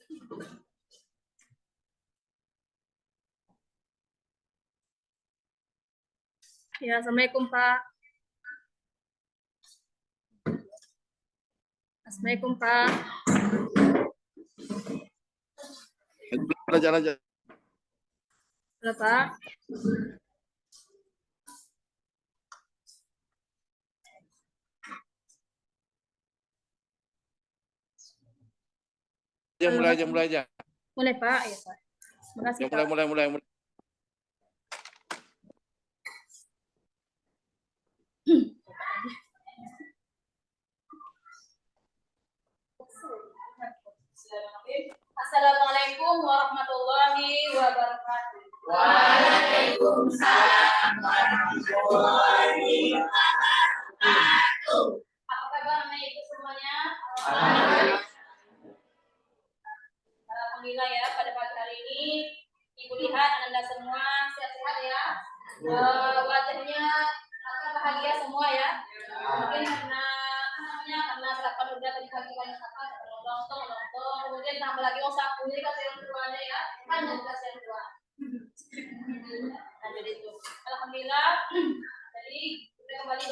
Ya, Assalamualaikum Pak. Assalamualaikum Pak. Belajar aja. Halo Pak. Mulai aja. Mulai Pak, ya Pak. Terima kasih Ya, Pak. mulai. Assalamualaikum warahmatullahi wabarakatuh. Waalaikumsalam warahmatullahi wabarakatuh. Apa kabar anak ibu semuanya? Alhamdulillah ya, pada pagi hari ini ibu lihat anda semua sehat-sehat ya. Wajahnya bahagia semua ya. Mungkin karena sarapan udah tadi pagi banyak lontong, kemudian tambah lagi sapu ini kasih yang tuanya ya, kan juga kasih yang tua. Nah, jadi itu. Alhamdulillah. Jadi kita kembali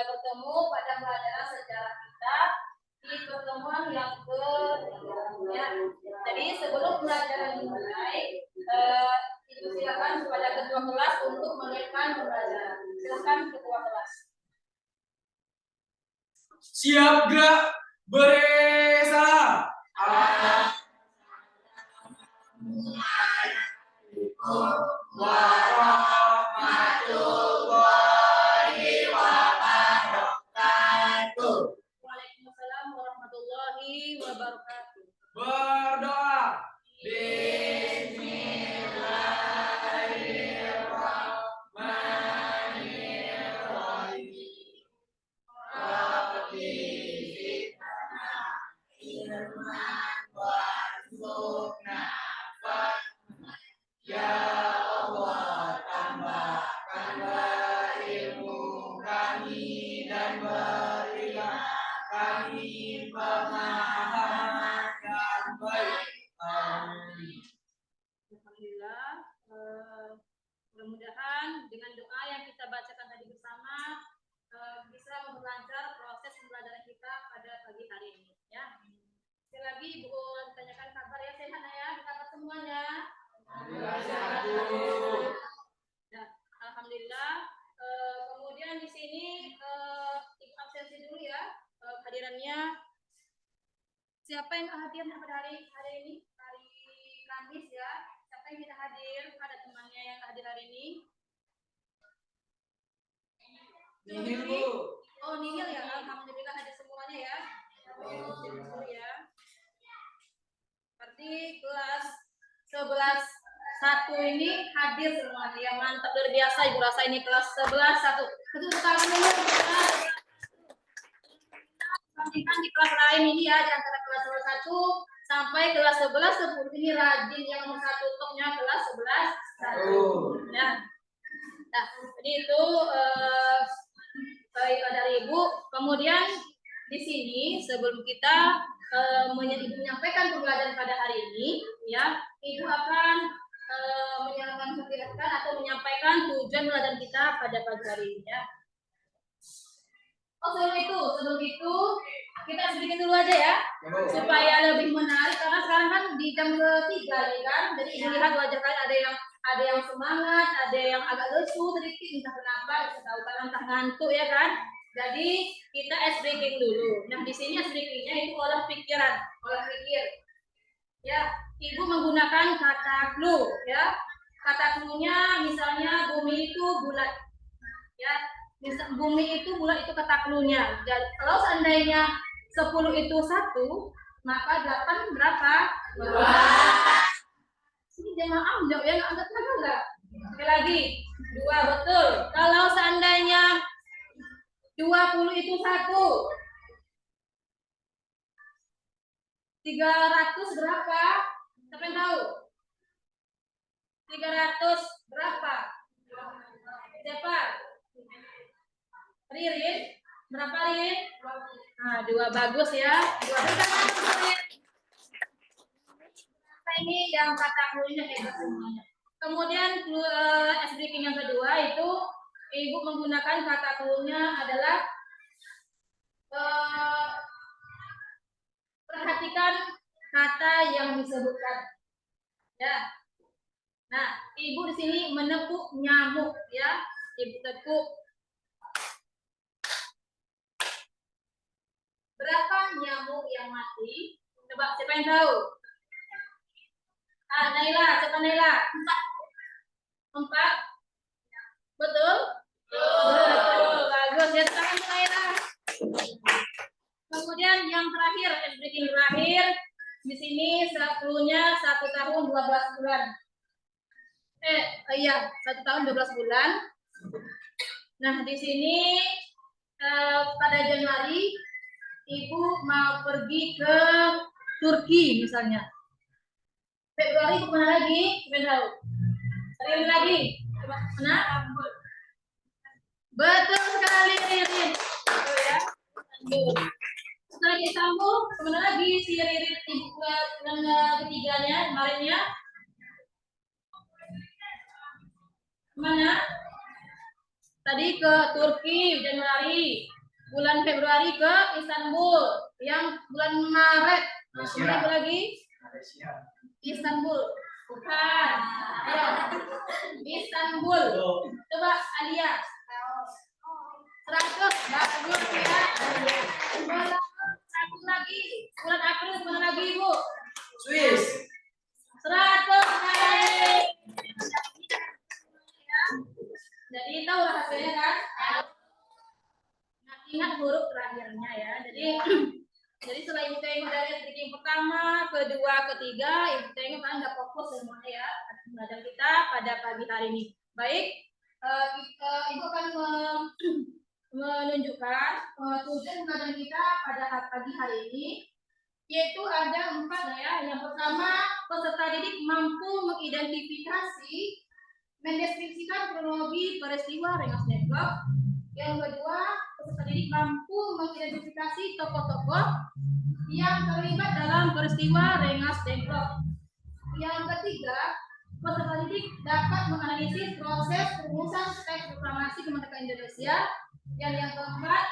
bertemu pada pelajaran sejarah kita di pertemuan yang ke-3 ya. Jadi sebelum pelajaran dimulai, ibu silakan kepada ketua kelas untuk menaikkan pembelajaran. Silakan ketua kelas. Siap gerak, beri salam. Warahmatullahi wabarakatuh. Waalaikumsalam warahmatullahi wabarakatuh. Berdoa. Ya Allah, tambahkanlah ilmu kami dan berilah kami pemahaman yang baik. Amin. Alhamdulillah. Mudah-mudahan dengan doa yang kita bacakan tadi bersama bisa memperlancar proses pembelajaran kita pada pagi hari ini ya. Sekali lagi Ibu tanyakan kabar ya, sehat ya, kabar semuanya. Ya, alhamdulillah. Kemudian di sini Ibu absensi dulu ya kehadirannya. Siapa yang hadir pada hari ini? Hari Kamis ya. Siapa yang tidak hadir? Ada temannya yang hadir hari ini? Nihil, Bu. Oh, nihil ya. Alhamdulillah hadir semuanya ya. Ya. Berarti kelas 11-1 ini hadir semuanya. Ya, mantap, luar biasa Ibu rasa ini kelas 11-1. Betul sekali ya. Pastikan di kelas lain ini ya, di antara kelas 11-1 sampai kelas 11-10 ini rajin yang nomor 1 topnya kelas 11-1 ya. Nah, jadi itu dari Ibu. Kemudian di sini sebelum kita menyampaikan pembelajaran pada hari ini ya, Ibu akan menyampaikan atau menyampaikan tujuan pelajaran kita pada pagi hari ini ya. Oh, sebelum itu kita sedikit dulu aja ya, supaya lebih menarik karena sekarang kan di jam ke-3 nih kan, jadi Ibu lihat wajah kalian ada yang semangat, ada yang agak lesu sedikit, entah kenapa, bisa tahu karena entah ngantuk ya kan. Jadi kita ice breaking dulu. Nah di sini ice breakingnya itu olah pikir. Ya, Ibu menggunakan kata clue ya. Kata clue-nya misalnya bumi itu bulat. Ya, bumi itu bulat itu kata clue-nya. Jadi kalau seandainya 10 itu 1, maka 8 berapa? 2. Ini jemaah jawab ya, angkat tangan enggak? Sekali lagi, 2 betul. Kalau seandainya 20 itu 1, 300 berapa? Siapa yang tahu? 300 berapa? Siapa? Ririn? Berapa Ririn? Nah, 2 bagus ya. 2 Ririn. ini yang kata clue-nya hebat semuanya. Kemudian ice breaking yang kedua itu Ibu menggunakan kata clue-nya adalah perhatikan kata yang disebutkan. Ya. Nah, Ibu di sini menepuk nyamuk ya. Ibu tepuk. Berapa nyamuk yang mati? Coba siapa yang tahu? Naila, siapa Naila? 4. Betul? Betul. Bagus. Ya, tangan Naila. Kemudian yang terakhir, breaking terakhir. Di sini clue-nya 1 tahun 12 bulan. Iya, 1 tahun 12 bulan. Nah, di sini pada Januari Ibu mau pergi ke Turki misalnya. Februari kemana lagi? Tahu? Ririn lagi? Mana? Betul sekali Ririn. Betul ya. Lanjut. Setelah Istanbul, kemana lagi si Ririn Ibu ke ketiganya kemarinnya? Kemana? Tadi ke Turki Januari. Bulan Februari ke Istanbul. Yang bulan Maret. Kemana lagi? Istanbul. Bukan. Ayo. Istanbul. Coba Alia. 100. Bagus ya. Satu lagi. Bulan April kemana lagi Ibu? Swiss. 100 kali. Jadi tahu rahasianya kan? Nah, ingat huruf terakhirnya ya. Jadi setelah Ibu tengok dari yang pertama, kedua, ketiga, Ibu tengok kan nggak fokus semuanya ya belajar kita pada pagi hari ini. Baik, Ibu akan menunjukkan tujuan pelajaran kita pada pagi hari ini, yaitu ada 4 ya. Yang pertama, peserta didik mampu mengidentifikasi, mendeskripsikan kronologi peristiwa Rengas Dengklok. Yang kedua, peserta didik mampu mengidentifikasi tokoh-tokoh yang terlibat dalam peristiwa Rengas Dengklok. Yang ketiga, peserta didik dapat menganalisis proses perumusan teks proklamasi kemerdekaan Indonesia. Dan yang keempat,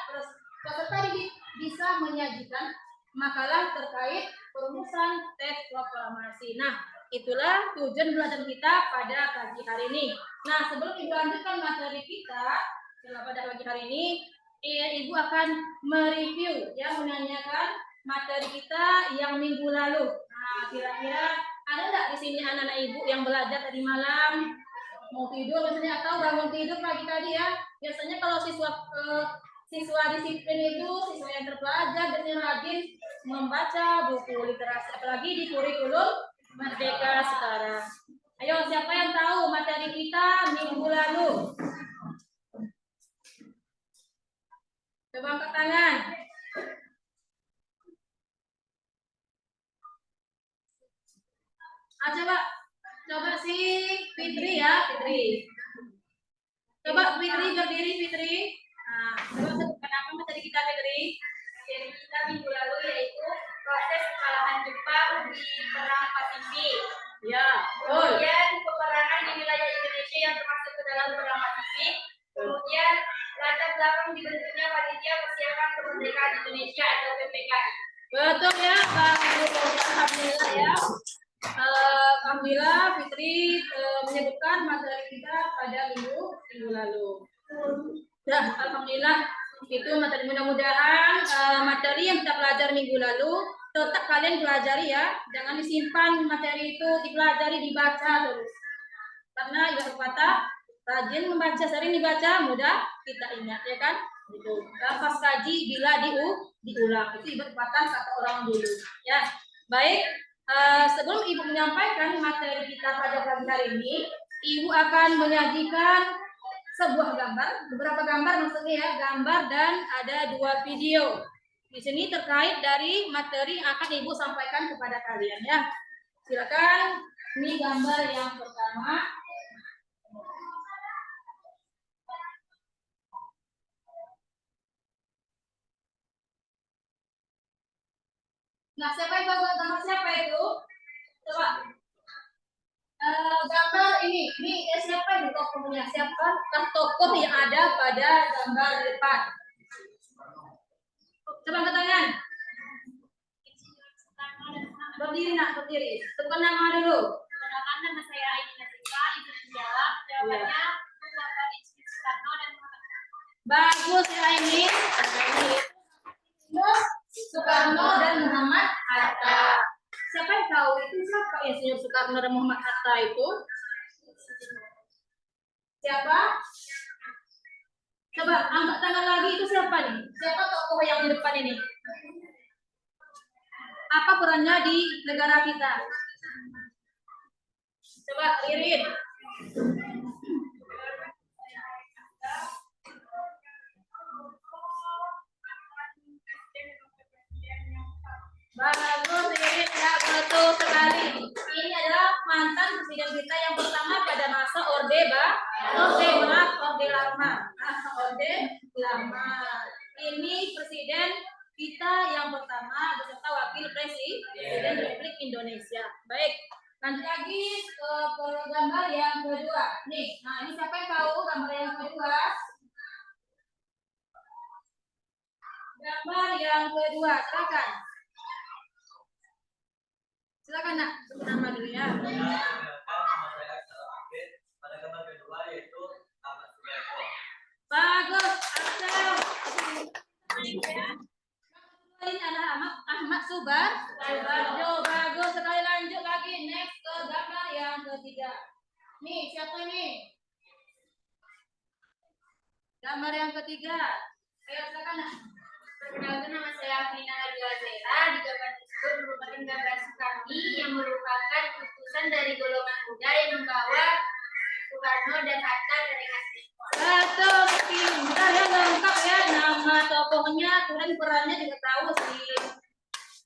peserta didik bisa menyajikan makalah terkait perumusan teks proklamasi. Nah, itulah tujuan belajar kita pada pagi hari ini. Nah, sebelum Ibu lanjutkan materi kita pada pagi hari ini, Ibu akan mereview ya, menanyakan materi kita yang minggu lalu. Nah, kira-kira ada nggak di sini anak-anak Ibu yang belajar tadi malam? Mau tidur misalnya atau bangun tidur pagi tadi ya. Biasanya kalau siswa disiplin itu siswa yang terpelajar dan yang rajin membaca buku literasi, apalagi di kurikulum Merdeka sekarang. Ayo, siapa yang tahu materi kita minggu lalu? Coba angkat tangan. Coba si Fitri ya, Fitri. Coba Fitri berdiri, Fitri. Nah, coba sebutkan apa materi kita, Fitri? Materi kita minggu lalu yaitu proses kekalahan Jepang di Perang Pasifik. Ya, kemudian peperangan di wilayah Indonesia yang termasuk ke dalam Perang Pasifik. Kemudian latar belakang dibentuknya panitia persiapan kemerdekaan Indonesia atau PPKI. Betul ya, bagus. Alhamdulillah ya. Alhamdulillah Fitri menyebutkan materi kita pada minggu lalu. Ya, alhamdulillah itu materi. Mudah-mudahan materi yang kita pelajari minggu lalu tetap kalian pelajari ya. Jangan disimpan materi itu, dipelajari, dibaca terus. Karena ibarat kata rajin membaca, sering dibaca, mudah kita ingat ya kan? Itu. Pas kaji bila diulang. Itu ibarat kata orang dulu. Ya. Baik. Sebelum Ibu menyampaikan materi kita pada pagi hari ini, Ibu akan menyajikan sebuah gambar, beberapa gambar maksudnya ya, gambar dan ada 2 video. Di sini terkait dari materi yang akan Ibu sampaikan kepada kalian ya. Silakan, ini gambar yang pertama. Nah, siapa yang tahu gambar siapa itu? Coba. gambar ini siapa ini tokohnya? Siapakah tokoh yang ada pada gambar di depan? Coba angkat tangan. Berdiri nak, berdiri. Tekan nama dulu. Perkenalkan nama saya Aini Nasika, izin menjawab. Jawabannya Bapak Insinyur Soekarno dan Muhammad Hatta. Bagus ya ini. Soekarno dan Muhammad Hatta. Siapa yang tahu itu siapa Insinyur Soekarno dan Muhammad Hatta itu? Siapa? Coba angkat tangan lagi, itu siapa nih? Siapa tokoh yang di depan ini? Apa perannya di negara kita? Coba Ririn. Bagus Ririn, ya betul sekali. Ini adalah mantan presiden kita yang pertama pada masa Orde Lama. Ini presiden kita yang pertama beserta wakil presiden Republik Indonesia. Baik, lanjut lagi ke gambar yang kedua. Nih, nah ini siapa yang tahu gambar yang kedua? Gambar yang kedua, silakan. Silakan nak, sebut nama dulu ya. Pada gambar kedua yaitu Ahmad Subarjo. Bagus, Axel. Ini adalah Ahmad Subarjo. Bagus sekali, lanjut lagi. Next ke gambar yang ketiga. Nih, siapa ini? Gambar yang ketiga. Ayo silakan nak. Perkenalkan nama saya Afrina Najwa Zera. Di gambar tersebut merupakan gambar Soekarni yang merupakan utusan dari golongan muda yang membawa Soekarno dan Hatta dari Aceh. Betul, pintar ya, lengkap ya. Nama tokohnya, kemudian perannya juga tahu sih.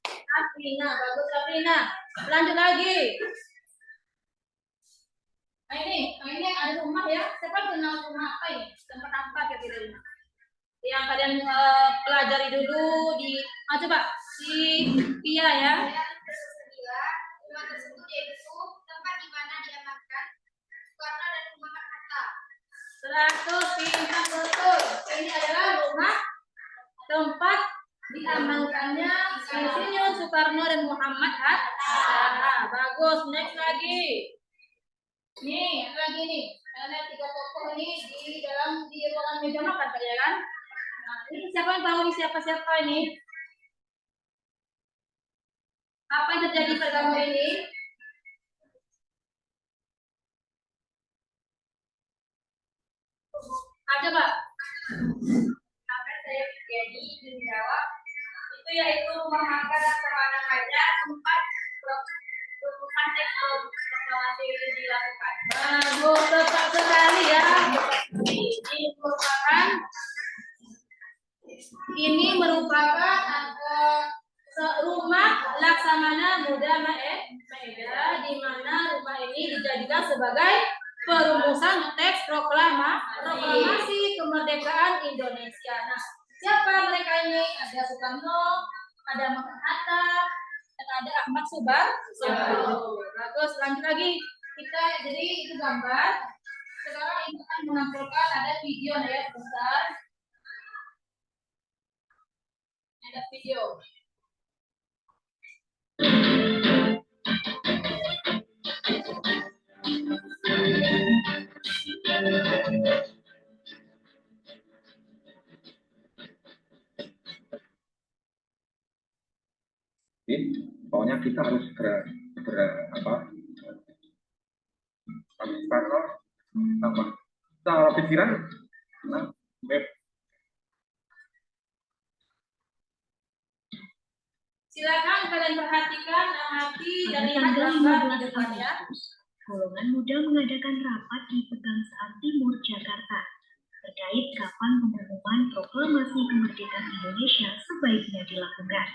Afrina, bagus Afrina. Lanjut lagi. Nah ini ada rumah ya. Siapa kenal rumah apa ini? Tempat apa kira-kira ini? Yang kalian pelajari dulu di, coba si Pia ya. Saya bersedia, rumah tersebut yaitu tempat di mana diamankan Soekarno dan Muhammad Hatta. 100 pintar betul. Ini adalah rumah tempat diamankannya Insinyur Soekarno dan Muhammad Hatta. Bagus. Next lagi. Nih, ada lagi nih. Ada 3 tokoh ini di ruangan meja makan tadi ya kan? Nah, ini siapa yang tahu ini siapa ini? Apa yang terjadi pada gambar ini? Coba. Apa saya jadi izin menjawab itu yaitu rumah makan Laksamana Raja tempat perubahan teks proklamasi itu dilakukan. Bagus, tepat sekali ya. Ini merupakan rumah Laksamana Muda Maeda, di mana rumah ini dijadikan sebagai perumusan teks proklamasi kemerdekaan Indonesia. Nah, siapa mereka ini? Ada Soekarno, ada Muhammad Hatta, dan ada Ahmad Subarjo. Bagus, lanjut lagi. Jadi itu gambar. Sekarang ini akan menampilkan ada video ya, sebentar. Ada video. Pokoknya kita harus segera Soekarno tambah pikiran Silakan kalian perhatikan, amati dan lihat gambar di depan ya. Golongan muda mengadakan rapat di Pegangsaan Timur, Jakarta terkait kapan pengumuman proklamasi kemerdekaan Indonesia sebaiknya dilakukan.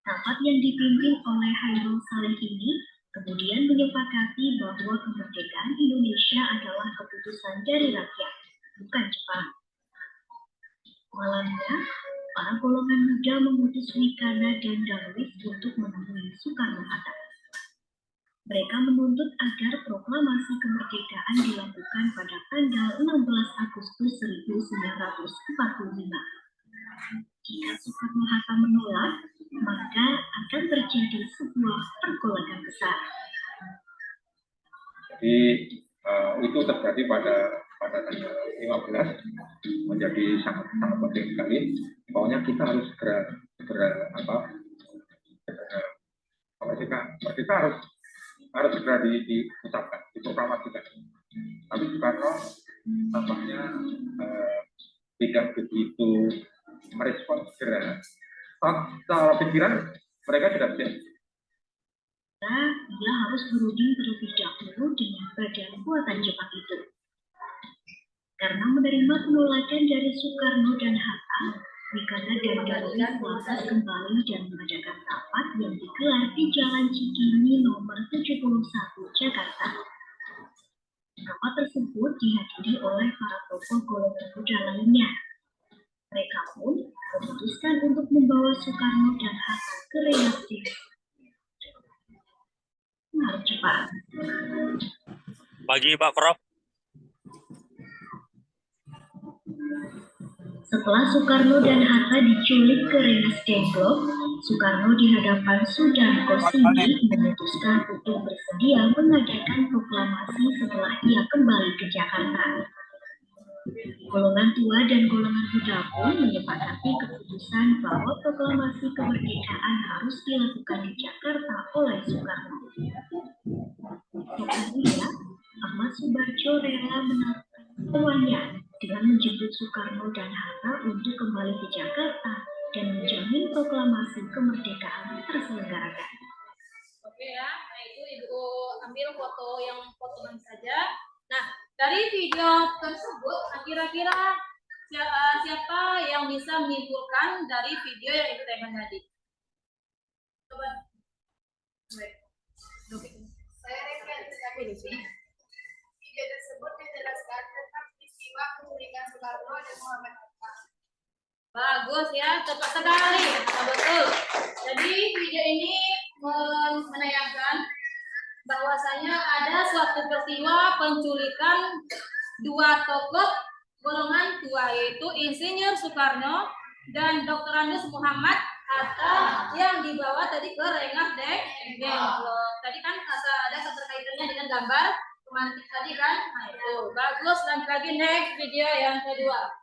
Rapat yang dipimpin oleh Hairul Saleh ini kemudian menyepakati bahwa kemerdekaan Indonesia adalah keputusan dari rakyat, bukan Jepang. Malamnya, para golongan muda mengutus Wikana dan Darwis untuk menemui Soekarno-Hatta. Mereka menuntut agar proklamasi kemerdekaan dilakukan pada tanggal 16 Agustus 1945. Jika Soekarno-Hatta menolak, maka akan terjadi sebuah pergolakan besar. Jadi itu terjadi pada tanggal 15, menjadi sangat penting sekali. Pokoknya kita harus kita harus segera diucapkan, diproklamasikan. Tapi Soekarno tampaknya tidak begitu merespons segera. Secara pikiran mereka sudah siap. Ia harus berunding terlebih dahulu dengan badan buatan Jepang itu. Karena menerima penolakan dari Soekarno dan Hatta, Wiganda dan Darwis lantas kembali dan mengadakan rapat yang digelar di Jalan Cikini nomor 71 Jakarta. Rapat tersebut dihadiri oleh para tokoh golongan muda lainnya. Mereka pun memutuskan untuk membawa Soekarno dan Hatta ke Rengas. Cepat. Pagi Pak Prof. Setelah Soekarno dan Hatta diculik ke Rengas Dengklok, Soekarno di hadapan Sudarko Singgi memutuskan untuk bersedia mengadakan proklamasi setelah ia kembali ke Jakarta. Golongan tua dan golongan muda pun menyepakati keputusan bahwa proklamasi kemerdekaan harus dilakukan di Jakarta oleh Soekarno. Selanjutnya, Ahmad Subarjo rela menaruhkan semuanya dengan menjemput Soekarno dan Hatta untuk kembali ke Jakarta dan menjamin proklamasi kemerdekaan terselenggarakan. Oke ya, nah itu Ibu ambil potongan saja. Nah, dari video tersebut, kira-kira siapa yang bisa menyimpulkan dari video yang Ibu tayangkan tadi? Coba. Baik. Saya referensikan di sini. Video tersebut menjelaskan tentang peristiwa penculikan Soekarno dan Muhammad Hatta. Bagus ya, tepat sekali. Nah, betul. Jadi video ini menayangkan bahwasanya ada suatu peristiwa penculikan dua tokoh golongan tua, yaitu Insinyur Soekarno dan Dr. Andes Muhammad Hatta yang dibawa tadi ke Rengas Dengklok. Tadi kan ada keterkaitannya dengan gambar pemantik tadi kan? Nah itu bagus. Lanjut lagi next video yang kedua.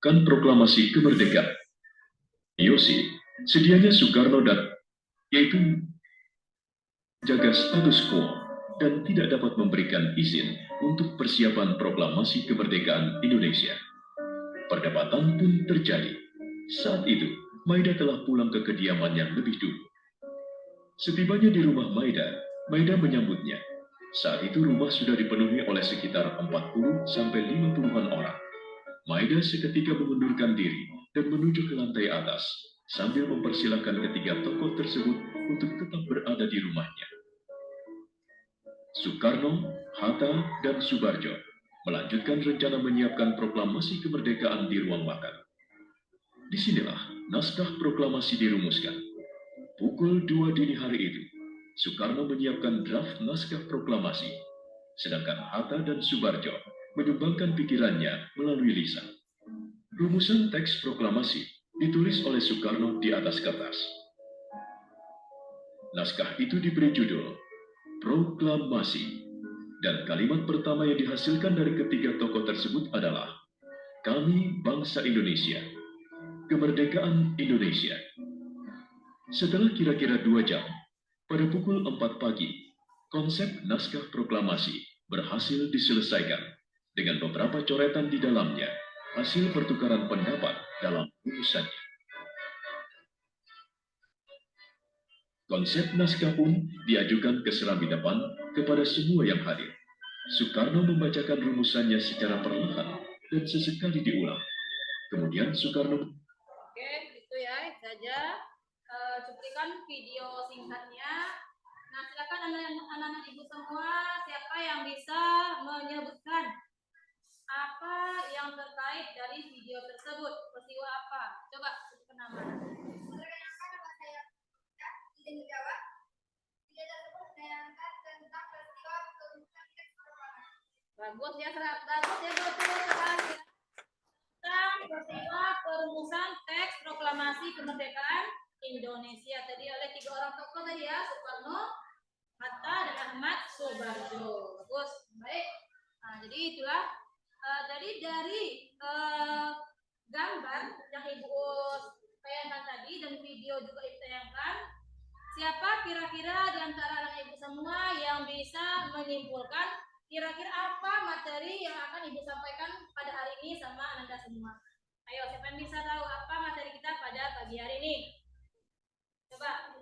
Kan proklamasi kemerdekaan. Yosi, sedianya Soekarno yaitu jaga status quo dan tidak dapat memberikan izin untuk persiapan proklamasi kemerdekaan Indonesia. Perdebatan pun terjadi. Saat itu, Maida telah pulang ke kediamannya lebih dulu. Setibanya di rumah Maida menyambutnya. Saat itu rumah sudah dipenuhi oleh sekitar 40-50-an orang. Maida seketika mengundurkan diri dan menuju ke lantai atas sambil mempersilahkan ketiga tokoh tersebut untuk tetap berada di rumahnya. Soekarno, Hatta, dan Subarjo melanjutkan rencana menyiapkan proklamasi kemerdekaan di ruang makan. Disinilah naskah proklamasi dirumuskan. Pukul 2 dini hari itu, Soekarno menyiapkan draft naskah proklamasi, sedangkan Hatta dan Subarjo menyumbangkan pikirannya melalui lisan. Rumusan teks proklamasi ditulis oleh Soekarno di atas kertas. Naskah itu diberi judul Proklamasi, dan kalimat pertama yang dihasilkan dari ketiga tokoh tersebut adalah "Kami bangsa Indonesia, kemerdekaan Indonesia." Setelah kira-kira 2 jam, pada pukul 4 pagi, konsep naskah proklamasi berhasil diselesaikan dengan beberapa coretan di dalamnya, hasil pertukaran pendapat dalam rumusannya. Konsep naskah pun diajukan ke serambi depan kepada semua yang hadir. Soekarno membacakan rumusannya secara perlahan dan sesekali diulang. Kemudian Soekarno... Oke, itu ya saja. Cukup berikan video singkatnya. Nah, silakan anak-anak ibu semua, siapa yang bisa menyebutkan apa yang terkait dari video tersebut, peristiwa apa? Coba sebutkan nama. Perkenalkan, nama saya Izin menjawab. Video tersebut menayangkan tentang peristiwa perumusan teks proklamasi. Bagus ya, bagus ya, betul sekali. Tentang peristiwa perumusan teks proklamasi kemerdekaan Indonesia tadi oleh 3 orang tokoh tadi ya, Soekarno, Hatta, dan Ahmad Soebarjo. Bagus, baik. Nah, jadi itulah dari gambar yang Ibu tayangkan tadi dan video juga Ibu tayangkan, siapa kira-kira di antara anak Ibu semua yang bisa menyimpulkan kira-kira apa materi yang akan Ibu sampaikan pada hari ini sama Anda semua? Ayo, siapa yang bisa tahu apa materi kita pada pagi hari ini? Coba.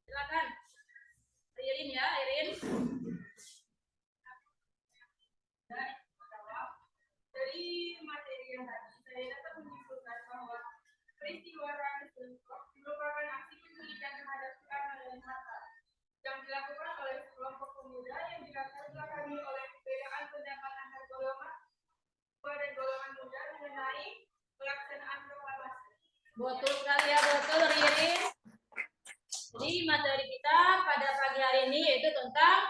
Silakan. Irin ya, Irin. Dari materi yang tadi, saya dapat menyimpulkan bahwa peristiwa Ranus merupakan aksi penculikan terhadap Soekarno dan Hatta yang dilakukan oleh kelompok pemuda yang dilatar belakangi oleh perbedaan pendapat antar golongan tua dan golongan muda mengenai pelaksanaan proklamasi. Betul sekali ya, betul Ririn. Jadi materi kita pada pagi hari ini yaitu tentang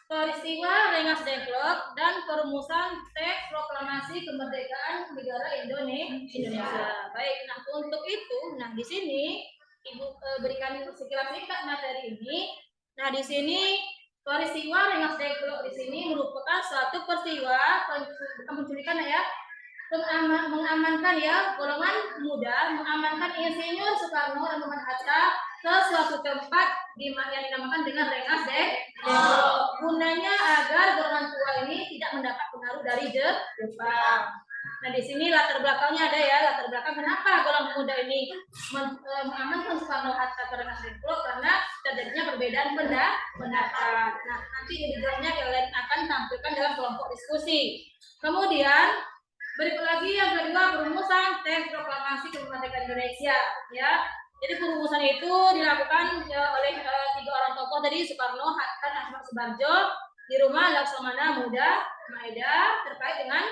peristiwa Rengas Dengklok dan perumusan teks proklamasi kemerdekaan negara Indonesia. Baik, nah untuk itu, nah di sini Ibu berikan sekilas singkat materi ini. Nah di sini peristiwa Rengas Dengklok di sini merupakan suatu peristiwa penculikan ya, mengamankan ya golongan muda, mengamankan Insinyur Soekarno dan Muhammad Hatta ke suatu tempat yang dinamakan dengan Rengas Dengklok. Gunanya agar golongan tua ini tidak mendapat pengaruh dari Jepang. Nah di sini latar belakangnya ada ya, latar belakang kenapa golongan muda ini mengamankan Soekarno Hatta ke Rengas Dengklok, karena terjadinya perbedaan pendapat. Nah nanti jelasnya kalian akan tampilkan dalam kelompok diskusi. Kemudian berikut lagi yang kedua, perumusan teks proklamasi kemerdekaan Indonesia ya. Jadi perumusan itu dilakukan oleh 3 orang tokoh tadi, Soekarno, Hatta, dan Ahmad Soebarjo di rumah Laksamana Muda Maeda terkait dengan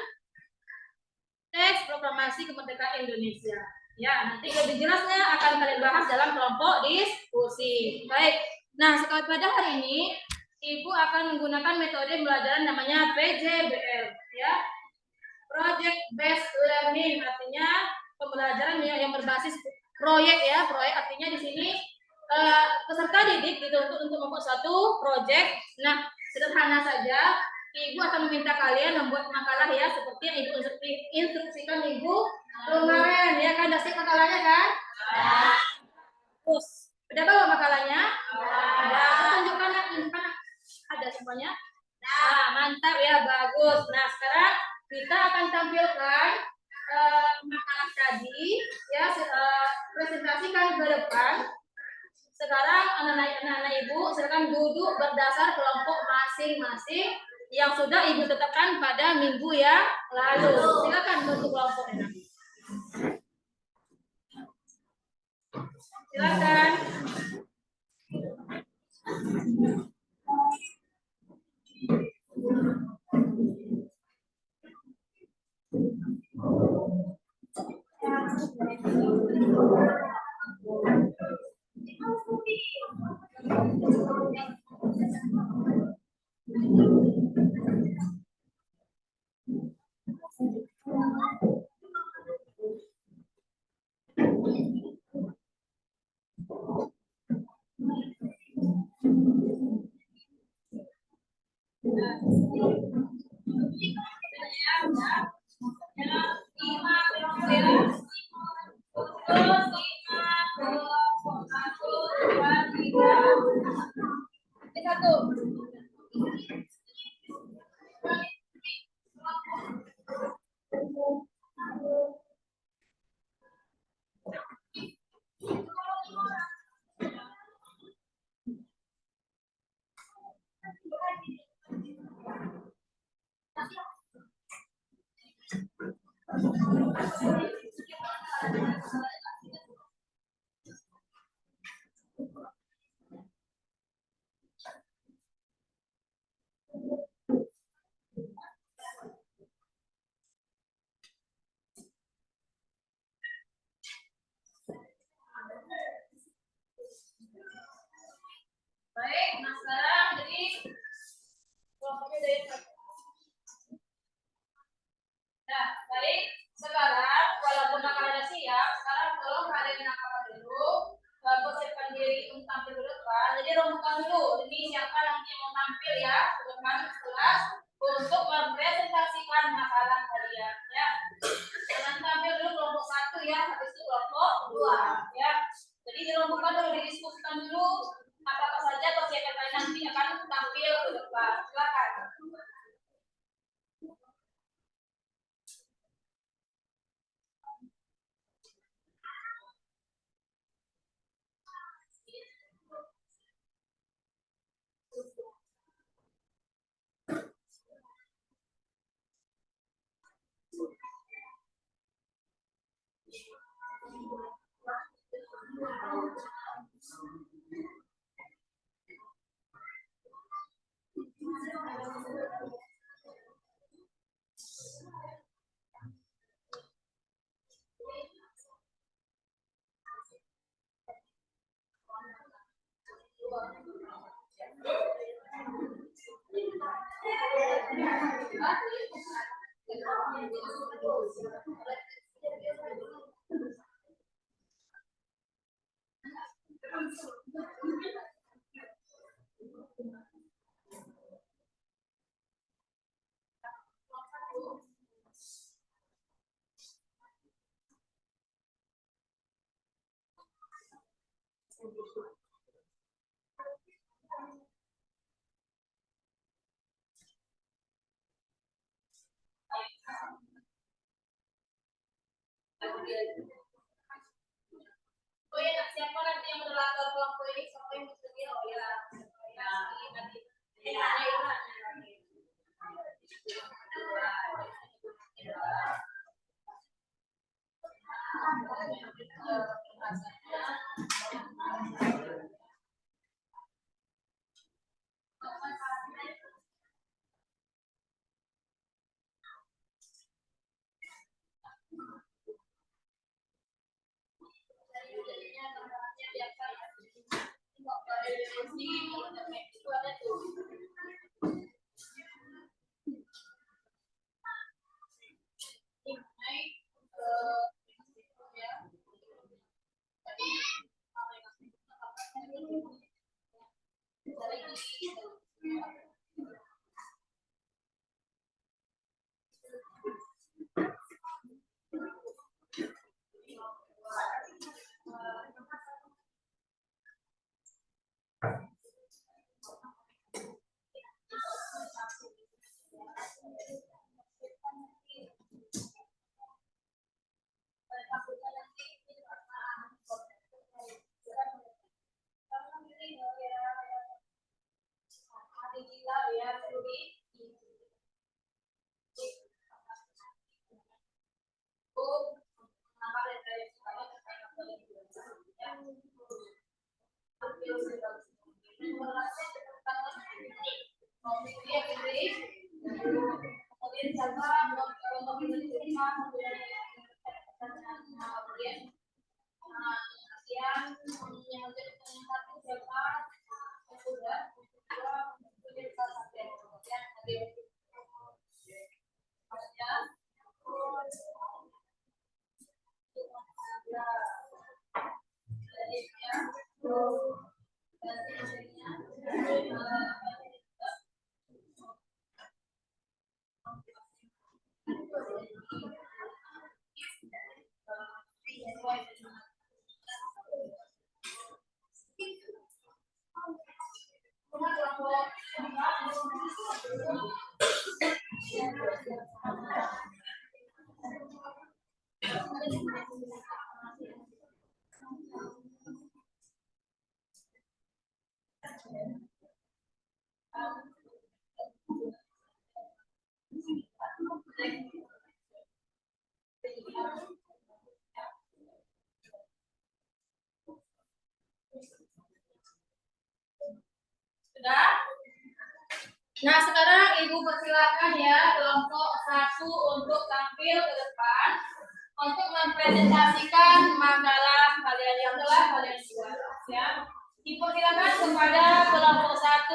teks proklamasi kemerdekaan Indonesia. Ya, nanti lebih jelasnya akan kalian bahas dalam kelompok diskusi. Baik. Nah, pada hari ini Ibu akan menggunakan metode pembelajaran namanya PJBL ya. Project Based Learning, artinya pembelajaran yang berbasis proyek ya. Proyek artinya di sini peserta didik dituntut untuk membuat suatu proyek. Nah, sederhana saja, Ibu akan meminta kalian membuat makalah ya, seperti yang Ibu instruksikan Ibu kemarin ya kan. Dasar makalahnya kan? Terus, udah bawa makalahnya? Ada. Tunjukkan ada semuanya. Nah, mantap ya, bagus. Nah, sekarang kita akan tampilkan makalah tadi ya, presentasikan ke depan. Sekarang anak-anak Ibu silakan duduk berdasar kelompok masing-masing yang sudah Ibu tetapkan pada minggu yang lalu. Silakan bentuk kelompoknya. Silakan. Baik, sekarang walaupun makanannya siap, sekarang tolong kalian nakal dulu, persiapkan diri untuk tampil ke depan. Jadi rombongan dulu. Ini siapa nanti yang mau tampil ya ke depan kelas untuk mempresentasikan makalah kalian ya. Jangan tampil dulu kelompok 1 ya, habis itu kelompok 2 ya. Jadi dirombongan dulu, didiskusikan dulu apa saja persiapan kalian nanti akan tampil ke depan. Silakan. Oh ya, siapa nanti yang moderator kelompok ini? Siapa yang bersedia? Oh ya, nanti. Sudah? Nah, sekarang Ibu persilakan ya kelompok 1 untuk tampil ke depan untuk mempresentasikan makalah kalian yang telah kalian buat ya. Dipersilakan kepada kelompok 1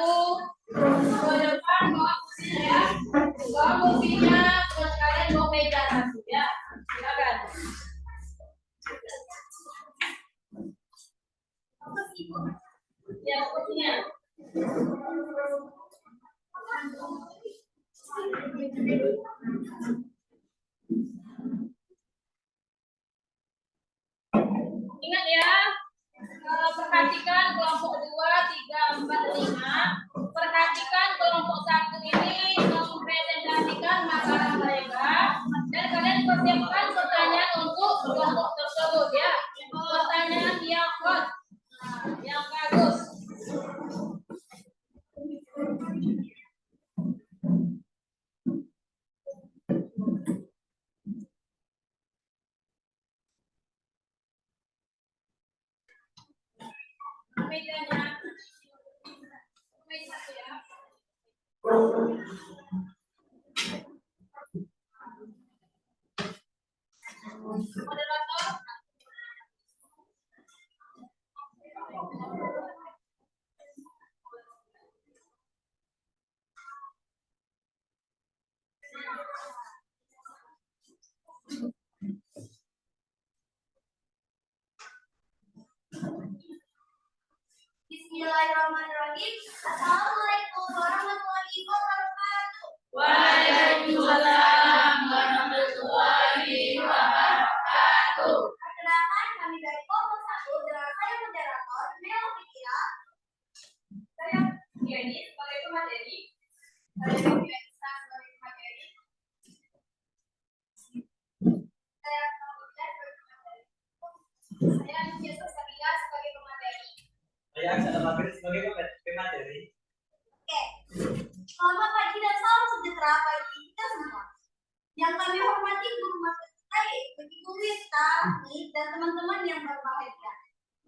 ke depan bawa kursinya ya. Bawa kursinya terus kalian bawa meja 1 ya. Ingat ya, perhatikan kelompok 2, 3, 4, 5. Perhatikan kelompok 1 ini mempresentasikan makalah mereka dan kalian persiapkan pertanyaan untuk kelompok tersebut ya. Pertanyaan yang hot, yang bagus. Mejanya, meja ya. Moderator. Bismillahirrahmanirrahim. Assalamualaikum warahmatullahi wabarakatuh. Waalaikumsalam warahmatullahi wabarakatuh. Perkenalkan, kami dari kelompok 1 dengan saya moderator Mel Fikira. Saya Diani sebagai pemateri. Saya Fianisa sebagai pemateri. Saya Fauzia sebagai pemateri. Saya Nusyasa Sabila sebagai pemateri. Saya Aksara Maghrib sebagai pemateri. Oke. Selamat pagi dan salam sejahtera bagi kita semua. Yang kami hormati guru mata begitu Wista, dan teman-teman yang berbahagia.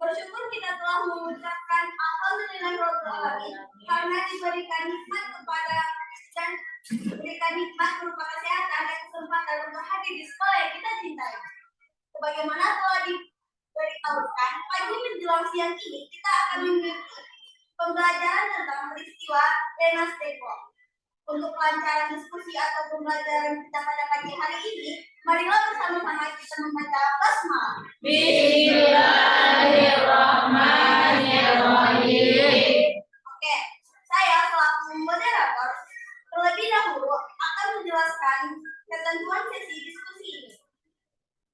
Bersyukur kita telah mengucapkan alhamdulillahirobbilalamin karena diberikan nikmat kepada dan diberikan nikmat berupa kesehatan dan kesempatan untuk hadir di sekolah yang kita cintai. Sebagaimana telah diberitahukan, pagi menjelang siang ini kita akan mengikuti pembelajaran tentang peristiwa Rengas Dengklok. Untuk kelancaran diskusi atau pembelajaran kita pada pagi hari ini, marilah bersama-sama kita membaca basmalah. Bismillahirrahmanirrahim. Oke, saya selaku moderator terlebih dahulu akan menjelaskan ketentuan sesi diskusi ini.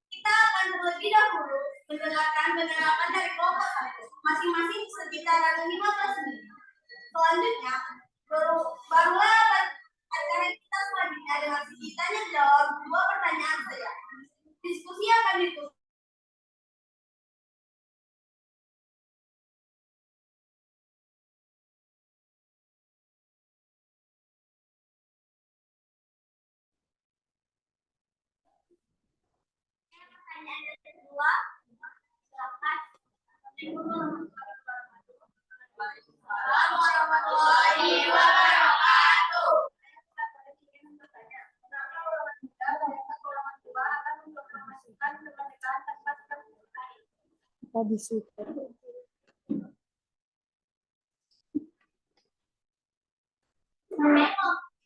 Kita akan terlebih dahulu mendengarkan penerapan dari kelompok 1, masing-masing sekitar 15 menit. Selanjutnya, barulah acara kita selanjutnya dengan sesi tanya jawab 2 pertanyaan saja. Diskusi akan ditutup. Pertanyaan yang kedua, silakan. Assalamualaikum warahmatullahi wabarakatuh.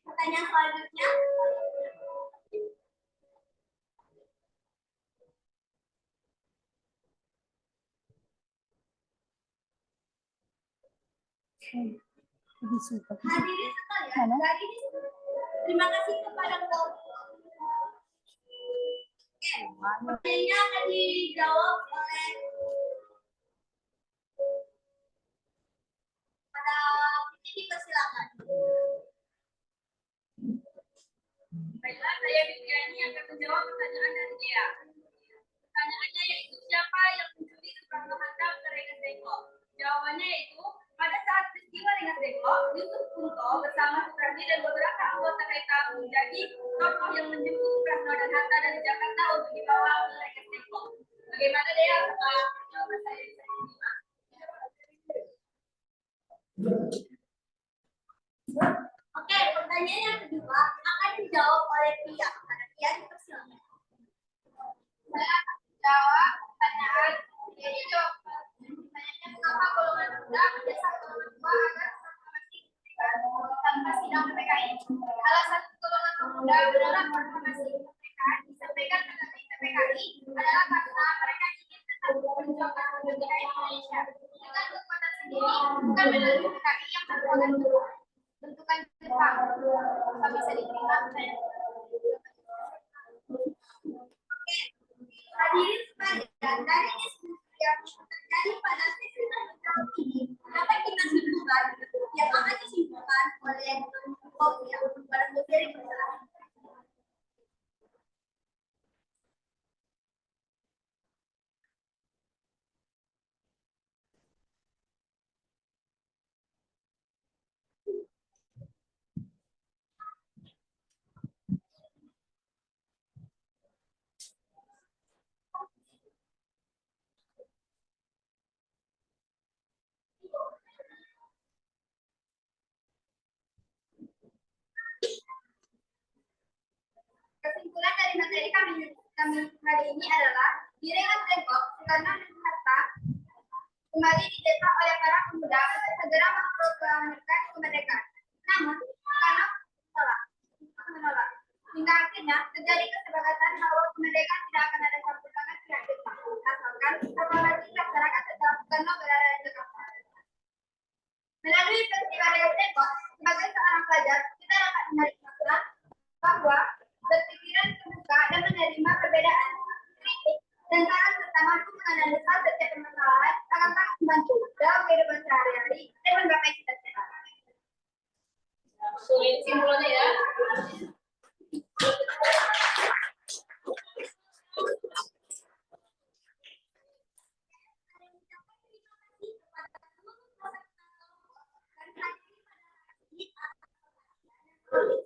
Pertanyaan selanjutnya. Hadirin sekalian, dari terima kasih kepada kelompok. Oke, pertanyaannya akan dijawab oleh pada ini, persilakan. Baiklah, saya Fitriani akan menjawab pertanyaan dari Dea. Pertanyaannya yaitu siapa yang mencuri Soekarno-Hatta ke Rengas Dengklok? Jawabannya yaitu pada saat peristiwa Rengas Dengklok, Yusuf Punto bersama Sukardi dan beberapa anggota PK menjadi tokoh yang menjemput Soekarno dan Hatta dari Jakarta untuk dibawa ke Rengas Dengklok. Bagaimana Dea? Jawaban saya bisa diterima? Oke, pertanyaan yang kedua akan dijawab oleh Tia. Tia, dipersilakan. Saya akan menjawab pertanyaan. Jadi pertanyaannya mengapa golongan muda mendesak golongan tua agar proklamasi kemerdekaan tanpa sidang PPKI? Alasan golongan pemuda menolak proklamasi kemerdekaan disampaikan kepada PPKI adalah karena mereka ingin tetap memperjuangkan kemerdekaan Indonesia dengan kekuatan sendiri, bukan melalui PPKI yang merupakan bentukan Jepang. Apa bisa diterima saya? Hadirin sekalian, dari diskusi yang terjadi pada sesi tanya ini dapat kita simpulkan yang akan disimpulkan oleh Kopia pada materi pertama. Kesimpulan dari materi kami hari ini adalah Giringan Tembok karena Hatta kembali dicetak oleh para pemuda untuk segera memproklamirkan kemerdekaan. Namun, karena menolak. Hingga akhirnya terjadi kesepakatan bahwa kemerdekaan tidak akan ada campur tangan pihak Jepang, asalkan proklamasi masyarakat tetap Soekarno berada di Jakarta. Melalui peristiwa Giringan Tembok, sebagai seorang pelajar, kita dapat menarik makna bahwa berpikiran terbuka dan menerima perbedaan, kritik, dan saran serta mampu menganalisa setiap permasalahan akan sangat membantu dalam kehidupan sehari-hari dan menggapai cita-cita. Sulit simpulannya ya.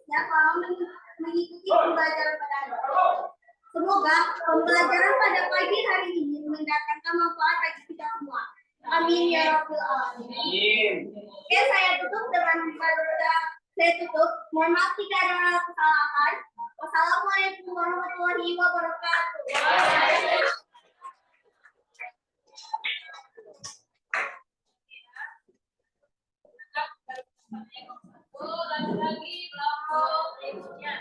Yang selama mengikuti pembelajaran pada hari ini. Semoga pembelajaran pada pagi hari ini mendatangkan manfaat bagi kita semua. Amin ya rabbal alamin. Oke, saya tutup dengan membaca. Saya tutup. Mohon maaf jika ada kesalahan. Wassalamualaikum warahmatullahi wabarakatuh. Lagi kelompok berikutnya.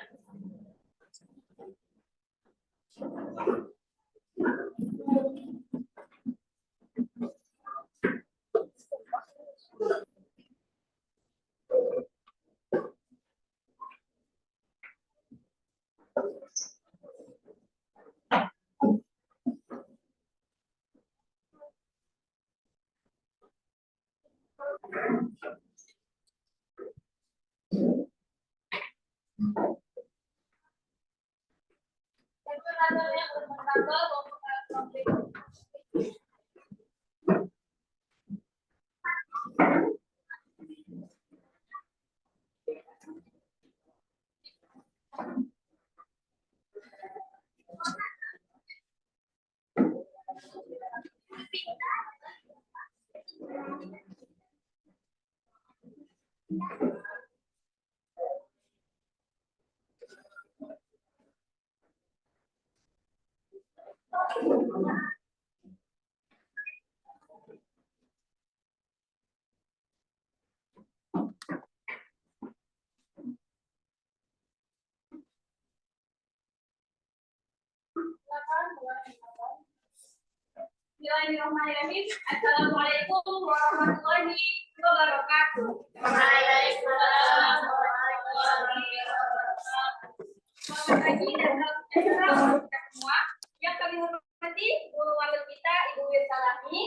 Bismillahirrahmanirrahim. Assalamualaikum warahmatullahi wabarakatuh. Waalaikumsalam warahmatullahi wabarakatuh. Selamat pagi dan salam sejahtera untuk kita semua. Yang kami hormati guru wakil kita Ibu Wirsalami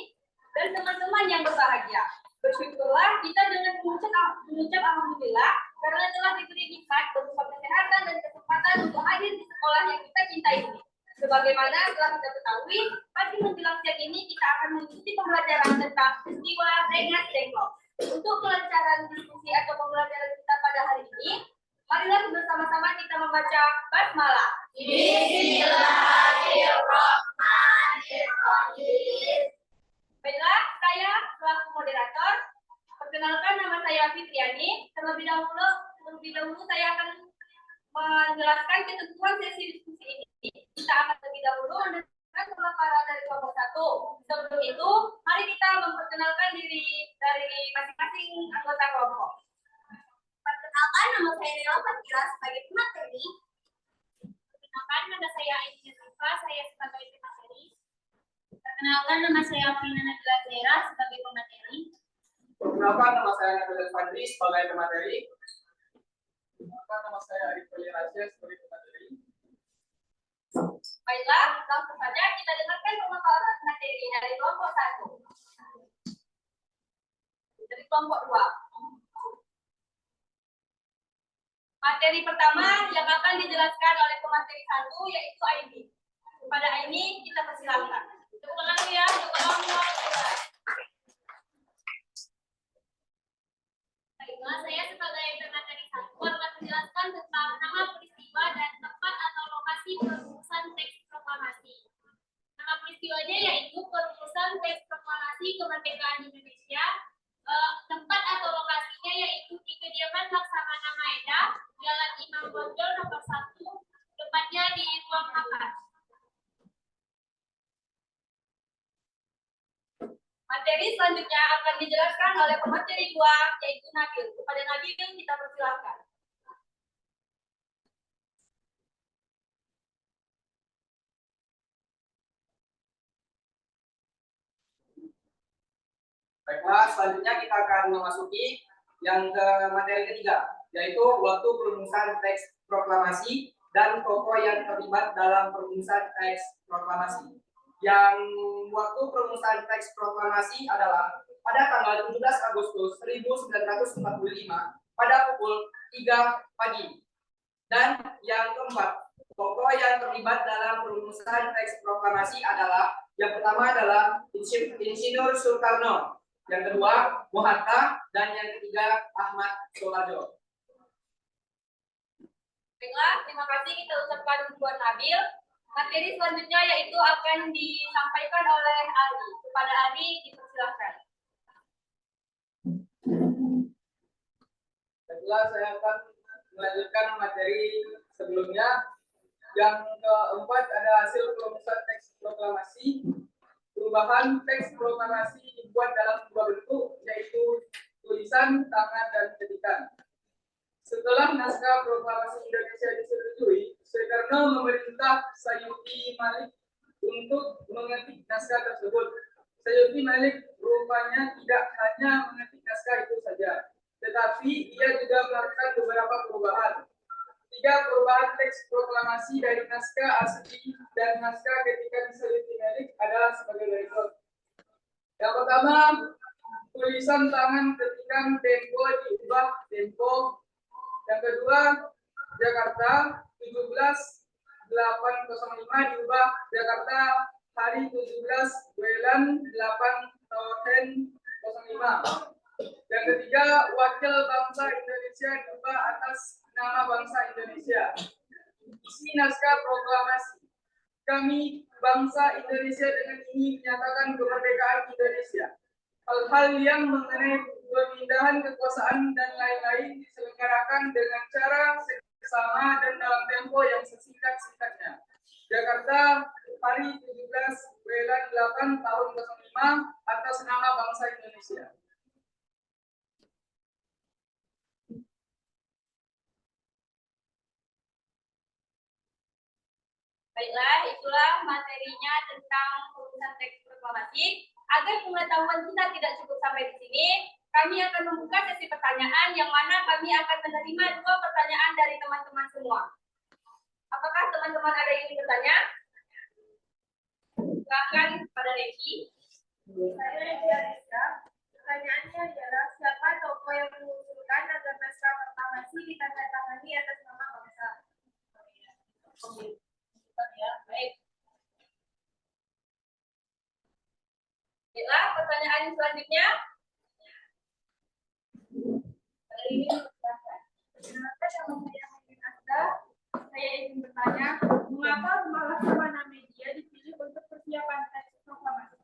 dan teman-teman yang berbahagia. Bersyukurlah kita dengan mengucap alhamdulillah karena telah diberi nikmat berupa kesehatan dan kesempatan untuk hadir di sekolah yang kita cintai ini. Sebagaimana telah kita ketahui, pagi menjelang siang ini kita akan mengikuti pembelajaran tentang peristiwa Rengas Dengklok. Untuk kelancaran diskusi atau pembelajaran kita pada hari ini, marilah bersama-sama kita membaca basmalah. Bismillahirrahmanirrahim. Baiklah, saya selaku moderator. Perkenalkan, nama saya Fitriani. Terlebih dahulu saya akan menjelaskan ketentuan sesi diskusi ini. Kita akan terlebih dahulu mendengarkan pemaparan dari kelompok 1. Sebelum itu, mari kita memperkenalkan diri dari masing-masing anggota kelompok. Perkenalkan, nama saya Nela Fatira sebagai pemateri. Perkenalkan, nama saya Aisyah Rifa, saya sebagai pemateri. Perkenalkan, nama saya Fina Najla Zera sebagai pemateri. Perkenalkan, nama saya Nabil Fadli sebagai pemateri. Maka nama saya Arif Raja sebagai pemateri. Baiklah, langsung saja kita dengarkan pemaparan materi dari kelompok 1. Dari kelompok 2. Materi pertama yang akan dijelaskan oleh pemateri 1 yaitu ID. Kepada Aini kita persilahkan. Tepuk tangan dulu ya, tepuk tangan dulu. Baiklah, saya sebagai pemateri 1 akan menjelaskan tentang nama peristiwa dan tempat atau lokasi perumusan teks proklamasi. Nama peristiwanya yaitu perumusan teks proklamasi kemerdekaan Indonesia. Tempat atau lokasinya yaitu di kediaman Laksamana Maeda, Jalan Imam Bonjol nomor 1, tepatnya di ruang makan. Materi selanjutnya akan dijelaskan oleh pemateri 2 yaitu Nabil. Kepada Nabil kita persilahkan. Baiklah, selanjutnya kita akan memasuki yang ke materi ketiga, yaitu waktu perumusan teks proklamasi dan tokoh yang terlibat dalam perumusan teks proklamasi. Yang waktu perumusan teks proklamasi adalah pada tanggal 17 Agustus 1945 pada pukul 3 pagi. Dan yang keempat, tokoh yang terlibat dalam perumusan teks proklamasi adalah yang pertama adalah Insinyur Soekarno, yang kedua Muhatta, dan yang ketiga Ahmad Soeharto. Baiklah, terima kasih kita ucapkan buat Nabil. Materi selanjutnya yaitu akan disampaikan oleh Ali. Kepada Ali dipersilahkan. Baiklah, saya akan melanjutkan materi sebelumnya. Yang keempat ada hasil perumusan teks proklamasi. Perubahan teks proklamasi dibuat dalam dua bentuk, yaitu tulisan, tangan, dan ketikan. Setelah naskah proklamasi Indonesia disetujui, Soekarno memerintah Sayuti Malik untuk mengetik naskah tersebut. Sayuti Malik rupanya tidak hanya mengetik naskah itu saja, tetapi ia juga melakukan beberapa perubahan. 3 perubahan teks proklamasi dari naskah asli dan naskah ketikan Sayuti Malik adalah sebagai berikut. Yang pertama, tulisan tangan ketikan Tempo diubah Tempo. Yang kedua, Jakarta 17.805 diubah Jakarta hari 17 bulan 8 tahun 05. Yang ketiga, wakil bangsa Indonesia diubah atas nama bangsa Indonesia. Isi naskah proklamasi. Kami bangsa Indonesia dengan ini menyatakan kemerdekaan Indonesia. Hal-hal yang mengenai pemindahan kekuasaan dan lain-lain diselenggarakan dengan cara seksama dan dalam tempo yang sesingkat-singkatnya. Jakarta, hari 17 bulan 8 tahun 05 atas nama bangsa Indonesia. Baiklah, itulah materinya tentang perumusan teks proklamasi. Agar pengetahuan kita tidak cukup sampai di sini, kami akan membuka sesi pertanyaan yang mana kami akan menerima 2 pertanyaan dari teman-teman semua. Apakah teman-teman ada yang ingin bertanya? Silakan pada Reki. Saya Rizka. Pertanyaannya adalah siapa tokoh yang mengusulkan agar naskah proklamasi ditandatangani atas nama bangsa? Ya, baik. Baiklah, pertanyaan selanjutnya. Saya ingin bertanya, mengapa Rumah Laksamana Media dipilih untuk persiapan teks proklamasi?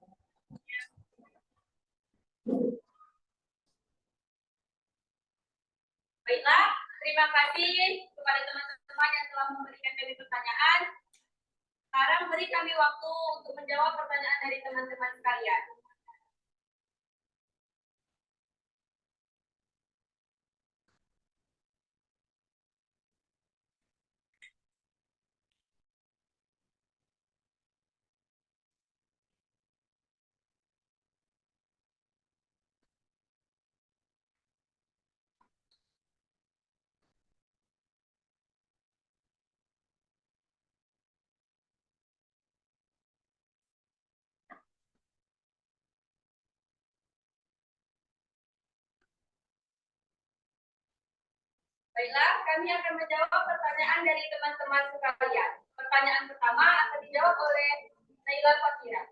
Baiklah, terima kasih kepada teman-teman yang telah memberikan kami pertanyaan. Sekarang beri kami waktu untuk menjawab pertanyaan dari teman-teman sekalian. Baiklah, kami akan menjawab pertanyaan dari teman-teman sekalian. Pertanyaan pertama akan dijawab oleh Naila Fakira.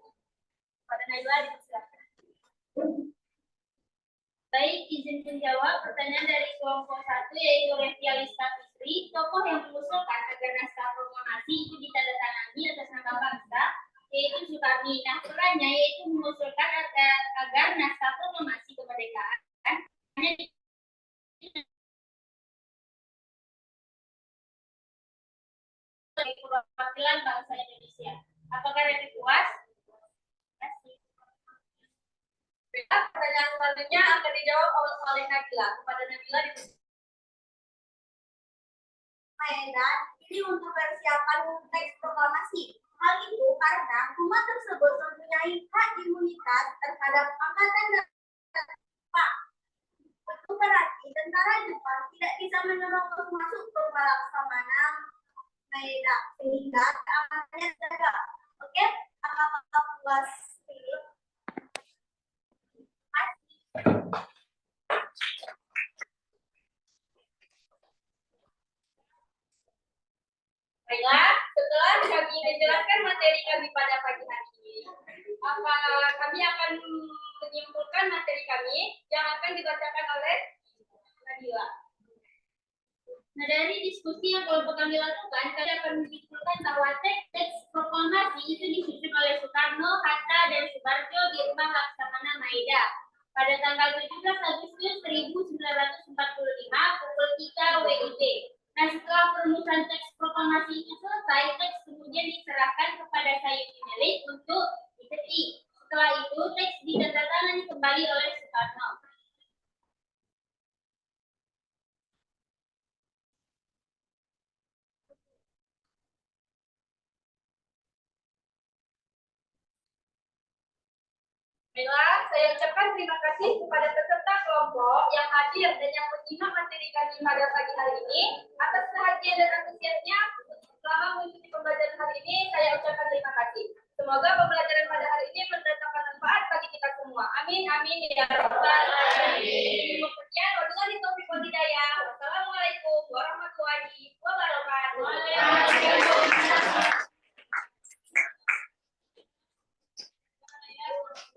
Pada Naila dipersilakan. Baik, izin menjawab pertanyaan dari kelompok 1 yaitu Revialista Fitri. Tokoh yang mengusulkan agar naskah proklamasi itu ditandatangani atas nama bangsa yaitu Soekarno. Nah, perannya yaitu mengusulkan agar naskah proklamasi kemerdekaan hanya perwakilan bangsa Indonesia. Apakah Revi puas? Pertanyaan selanjutnya akan dijawab oleh Nabila. Kepada Nabila Maeda, ini untuk persiapan teks proklamasi. Hal itu karena umat tersebut mempunyai hak imunitas terhadap angkatan Jepang. Itu berarti tentara Jepang tidak bisa menyerobot masuk ke Laksamana Maeda sehingga keamanannya terjaga. Oke, apakah puas? Baiklah, setelah kami menjelaskan materi kami pada pagi hari ini, kami akan menyimpulkan materi kami yang akan dibacakan oleh Nabila. Nah, dari diskusi yang kelompok kami lakukan, kami akan menyimpulkan bahwa teks proklamasi itu disusun oleh Soekarno, Hatta, dan Soeharto di rumah Laksamana Maeda pada tanggal 17 Agustus 1945 pukul 3 WIB. Nah, setelah perumusan teks proklamasi itu selesai, teks kemudian diserahkan kepada Sayuti Melik untuk diketik. Setelah itu, teks ditandatangani kembali oleh Soekarno. Baiklah, saya ucapkan terima kasih kepada peserta kelompok yang hadir dan yang menyimak materi kami pada pagi hari ini. Atas perhatian dan antusiasnya selama mengikuti pembelajaran hari ini, saya ucapkan terima kasih. Semoga pembelajaran pada hari ini mendatangkan manfaat bagi kita semua. Amin, amin, ya rabbal alamin. Kemudian, wabillahi taufiq wal hidayah. Wassalamualaikum warahmatullahi wabarakatuh.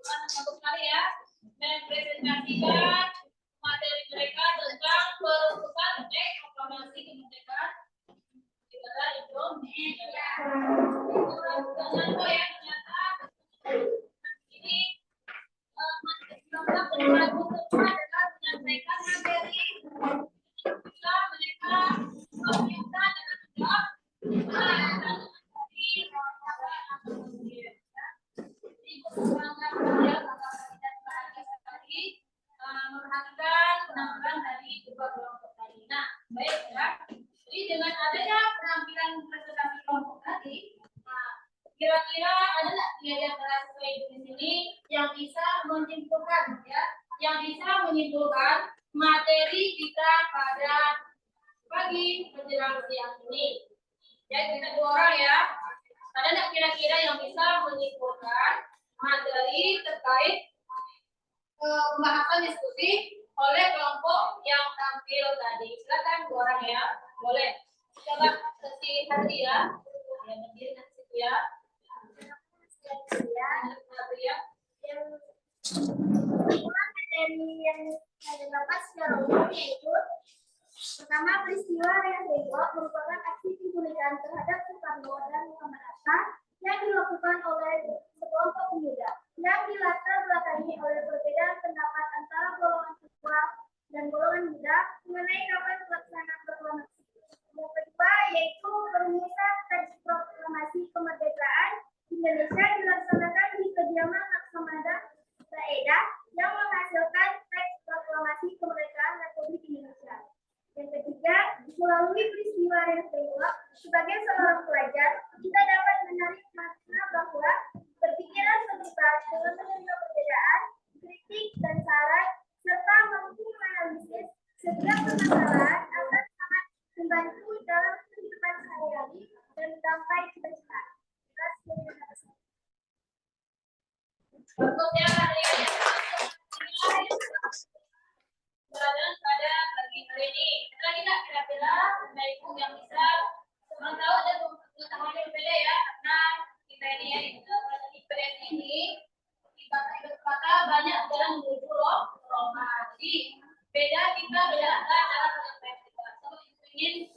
Untuk kalian mempresentasikan materi mereka tentang perumusan teks proklamasi kemerdekaan negara Indonesia. Jangan lupa ya, ternyata ini program pembantu semua adalah menyampaikan materi bisa mereka meminta dengan tegak memperhatikan penampilan dari kedua kelompok tadi. Nah, baik ya. Jadi dengan adanya penampilan presentasi kelompok tadi, kira-kira ada nggak di antara siswa ibu di sini yang bisa menyimpulkan ya, yang bisa menyimpulkan materi kita pada pagi menjelang siang ini? Ya, kita 2 orang ya. Ada nggak kira-kira yang bisa menyimpulkan materi terkait pembahasan diskusi oleh kelompok yang tampil tadi? Silakan 2 orang ya, boleh. Coba sesi tadi ya, yang berdiri di situ ya. Materi yang saya dapat secara umum yaitu pertama, peristiwa yang tembok merupakan aksi penculikan terhadap Soekarno dan Muhammad Hatta yang dilakukan oleh sekelompok pemuda yang dilatar belakangi oleh perbedaan pendapat antara golongan tua dan golongan muda mengenai kapan pelaksanaan proklamasi. Yang kedua yaitu perumusan teks proklamasi kemerdekaan Indonesia dilaksanakan di kediaman Laksamana Maeda yang menghasilkan teks proklamasi kemerdekaan Republik Indonesia. Yang ketiga, melalui peristiwa yang tembok, sebagai seorang pelajar, kita dapat menarik makna bahwa berpikiran terbuka dengan menerima perbedaan, kritik dan saran, serta mampu menganalisis setiap permasalahan akan sangat membantu dalam kehidupan sehari-hari dan sampai kedepan. Bagus ya, hadirin. Pelajaran pada pagi hari ini. Lagi nggak kira-kira ingin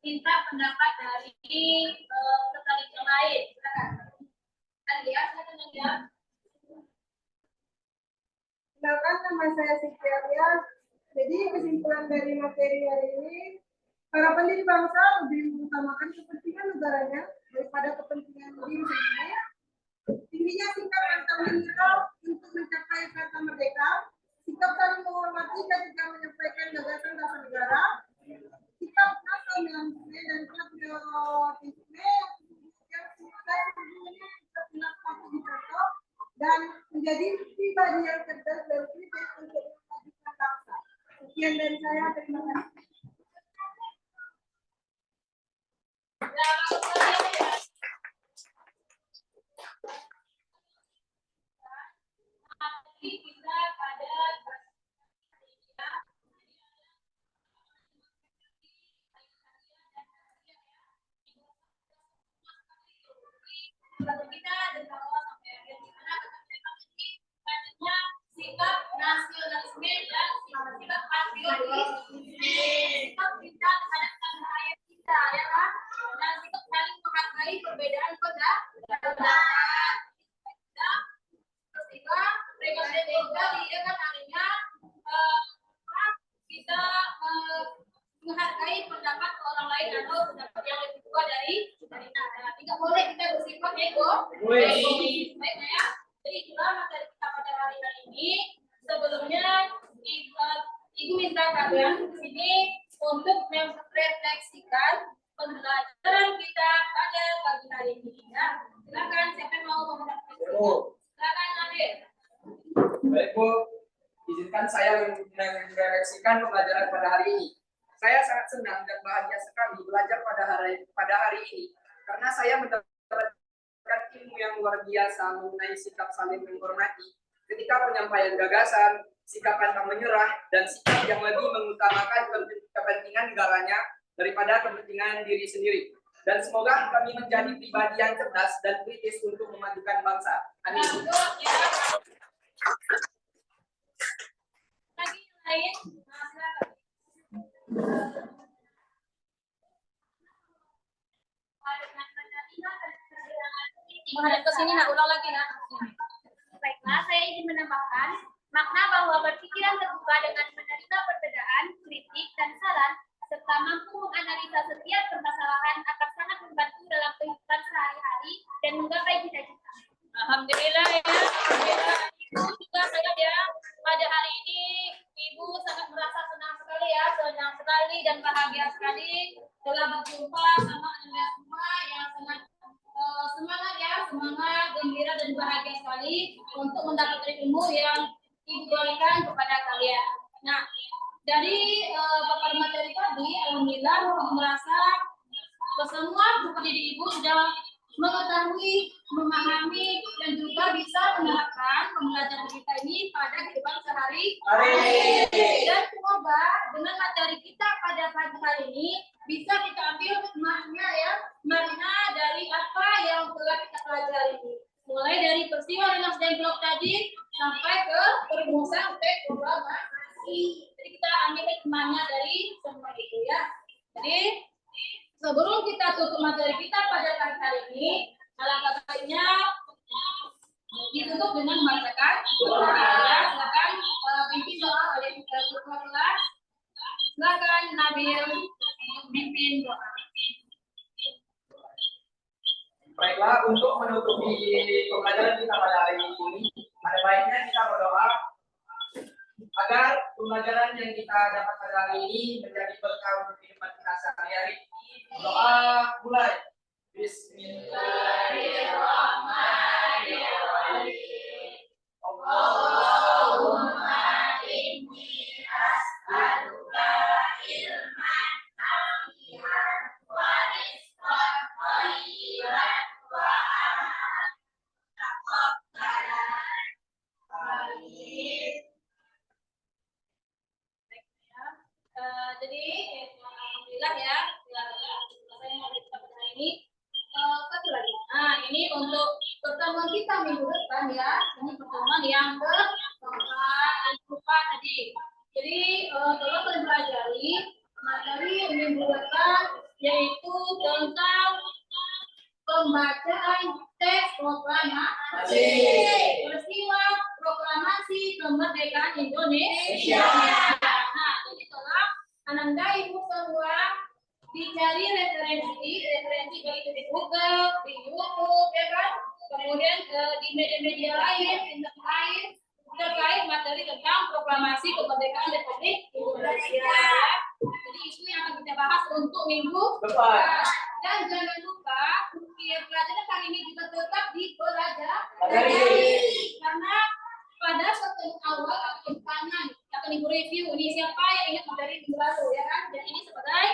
minta pendapat dari terkait yang lain. Silakan. Kan dia, silakan ya. Kenalkan, nama saya Sitialia. Jadi kesimpulan dari materi hari ini, para pendiri bangsa lebih mengutamakan kepentingan negaranya daripada kepentingan diri sendiri. Tingginya sikap pantang menyerah untuk mencapai kata merdeka, sikap saling menghormati ketika menyampaikan gagasan dasar negara, sikap nasionalisme dan patriotisme yang sesungguhnya bisa dilakukan dicontoh dan menjadi pribadi yang cerdas dan kritis untuk memajukan bangsa. Sekian dari saya, terima kasih. Kita pada kita bahwa sampai akhir di mana katanya sikap nasionalisme dan sikap patriotisme, sikap kita terhadap tanah air kita ya kan, dan sikap saling menghargai perbedaan pendapat. Ketika Presiden Jokowi ya kan artinya kita menghargai pendapat orang lain atau pendapat yang lebih tua dari kita. Tidak boleh kita bersifat egois. Baiknya ya. Jadi itulah materi kita pada hari ini. Sebelumnya Ibu minta kalian di sini untuk merefleksikan pembelajaran kita pada pagi hari ini. Ya. Silakan siapa yang mau merefleksikan? Silakan Nadir. Baik Bu, izinkan saya merefleksikan pembelajaran pada hari ini. Saya sangat senang dan bahagia sekali belajar pada hari ini karena saya mendapatkan ilmu yang luar biasa mengenai sikap saling menghormati ketika penyampaian gagasan, sikap pantang menyerah, dan sikap yang lebih mengutamakan kepentingan negaranya daripada kepentingan diri sendiri. Dan semoga kami menjadi pribadi yang cerdas dan kritis untuk memajukan bangsa. Amin. Lagi lain, menghadap ke sini nak, ulang lagi nak. Baiklah, saya ingin menambahkan makna bahwa berpikiran terbuka dengan menerima perbedaan, kritik, dan saran, serta mampu menganalisa setiap permasalahan akan sangat membantu dalam kehidupan sehari-hari dan menggapai cita-cita. Alhamdulillah ya. Alhamdulillah. Ibu juga saya ya pada hari ini Ibu sangat merasa senang sekali ya, senang sekali dan bahagia sekali telah berjumpa sama Anda semua yang sangat semangat ya, semangat, gembira dan bahagia sekali untuk mendapatkan ilmu yang Ibu berikan kepada kalian. Nah, dari paparan materi tadi, alhamdulillah Ibu merasa semua seperti Ibu sudah mengetahui, memahami, dan juga bisa menerapkan pembelajaran kita ini pada kehidupan sehari-hari. Dan semoga dengan materi kita pada pagi hari ini bisa kita ambil makna ya, makna dari apa yang telah kita pelajari ini. Mulai dari peristiwa Rengas Dengklok tadi sampai ke perumusan teks proklamasi. Jadi kita ambil hikmahnya dari semua itu ya. Jadi sebelum kita tutup materi kita pada pagi hari ini, alangkah baiknya ditutup dengan membacakan doa. Silakan pimpin doa oleh ketua kelas. Silakan Nabil pimpin doa. Baiklah, untuk menutupi pembelajaran kita pada hari ini, ada baiknya kita berdoa agar pembelajaran yang kita dapat pada hari ini menjadi berkah untuk kehidupan kita sehari-hari. Doa mulai. Bismillahirrahmanirrahim. Allahumma inni as'aluka ilman nafi'an wa rizqan thayyiban wa amalan taqabbalan. Amin. Jadi alhamdulillah ya, saya mau cerita pada hari ini. Satu lagi. Nah, ini untuk pertemuan kita minggu depan ya. Ini pertemuan yang yaitu tentang pembacaan teks proklamasi. Peristiwa proklamasi kemerdekaan Indonesia. Nah, jadi tolong Ananda Ibu semua dicari referensi baik itu di Google, di YouTube, ya kan? Kemudian di media-media lain, internet lain terkait materi tentang proklamasi kemerdekaan Republik Indonesia. Jadi isu yang akan kita bahas untuk minggu depan. Dan jangan lupa pelajaran kali ini juga tetap dipelajari karena pada setengah awal akan tangan akan ibu review ini siapa yang ingat materi minggu lalu ya kan? Dan ini sebagai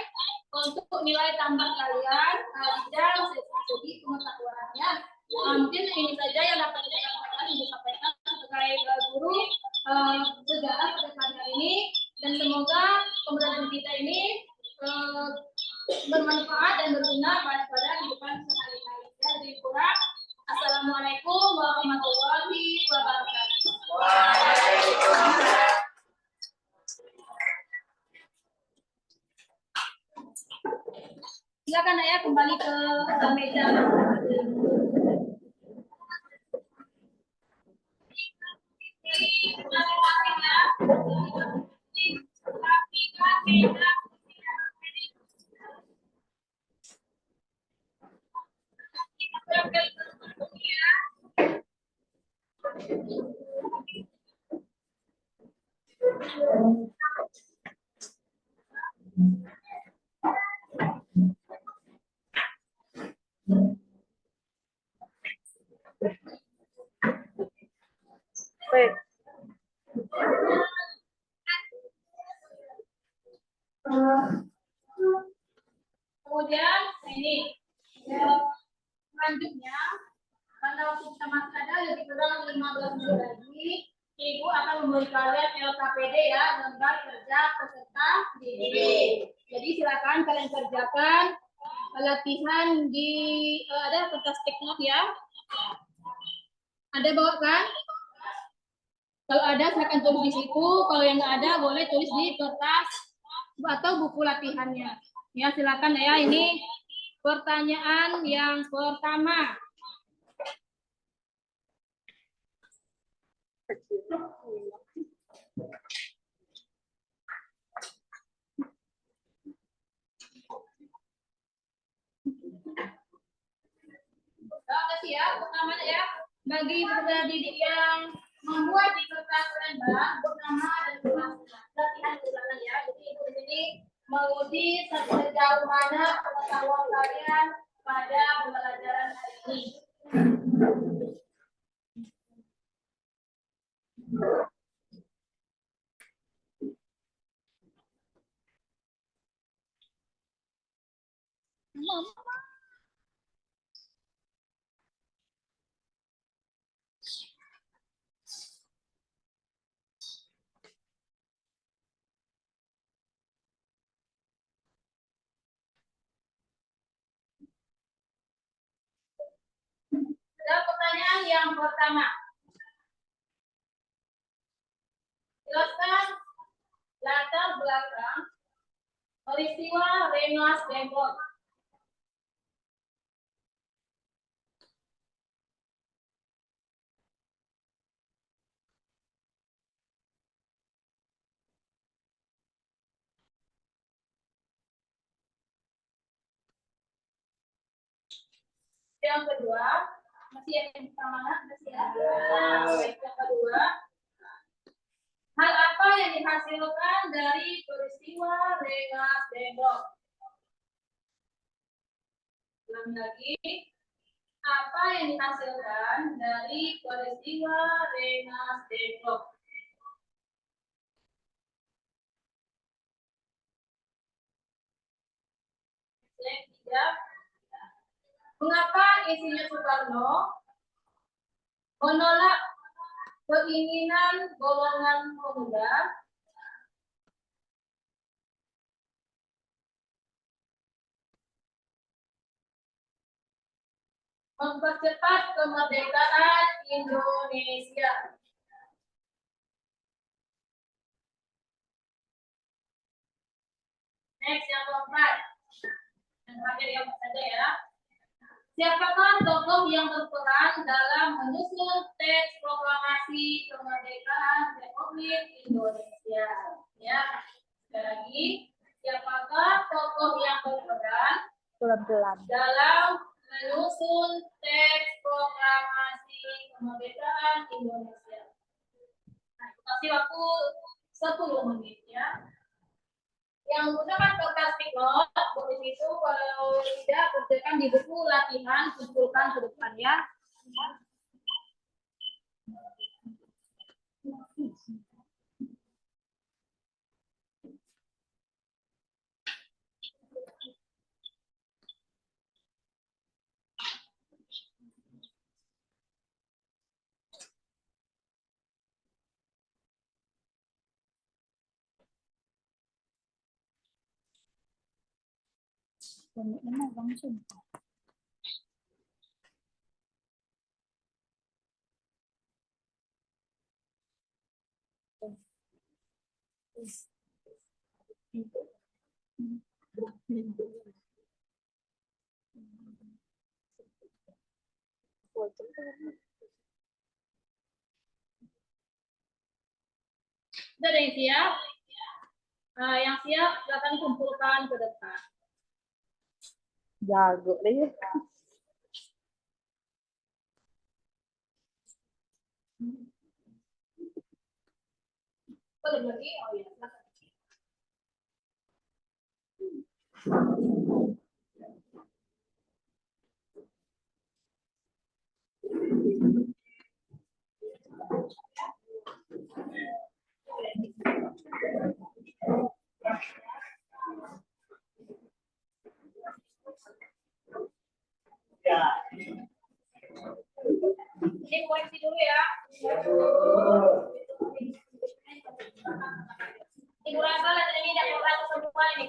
untuk nilai tambah kalian dalam segi pengetahuannya. Mungkin ini saja yang dapat kita sampaikan, ibu sampaikan sebagai guru sejarah pada pagi hari ini, dan semoga pembelajaran kita ini bermanfaat dan berguna pada kehidupan sehari-hari. Dari kurang, assalamualaikum warahmatullahi wabarakatuh. Silakan ya kembali ke meja. Kemudian ini selanjutnya karena waktu kita masih ada lebih kurang 15 menit lagi, Ibu akan memberi kalian LKPD ya, lembar kerja peserta didik. Jadi silakan kalian kerjakan latihan di ada kertas teknik ya. Ada bawa kan? Kalau ada silakan tulis di situ. Kalau yang nggak ada boleh tulis di kertas atau buku latihannya. Ya silakan ya. Ini pertanyaan yang pertama. Oke ya, pertamanya ya. Bagi peserta didik yang membuat di kertas lembar bernama dan latihan ulangan ya. Jadi ibu di sini menguji sejauh mana pengetahuan kalian pada pembelajaran hari ini. Dan pertanyaan yang pertama. Jelaskan latar belakang peristiwa Rengas Dengklok. Yang kedua, masih yang pertama, masih ada. Yang kedua, hal apa yang dihasilkan dari peristiwa Rengas Dengklok? Ulang lagi, apa yang dihasilkan dari peristiwa Rengas Dengklok? Yang ketiga, mengapa Insinyur Soekarno menolak keinginan golongan pemuda mempercepat kemerdekaan Indonesia? Next, yang keempat. Yang terakhir yang saja ya. Siapakah tokoh yang berperan dalam menyusun teks proklamasi kemerdekaan Republik Indonesia? Ya, sekali lagi, siapakah tokoh yang berperan dalam menyusun teks proklamasi kemerdekaan Indonesia? Nah, kasih waktu 10 menit ya. Yang menggunakan kertas piklot, boleh itu kalau tidak kerjakan di buku latihan, kumpulkan ke depan ya. Sudah ada yang siap? Yang siap silakan kumpulkan ke depan. Jago deh. Boleh lagi? Oh iya, silakan. Ini koreksi dulu ya. Ibu rasa lah ini dapat rasa semua ini.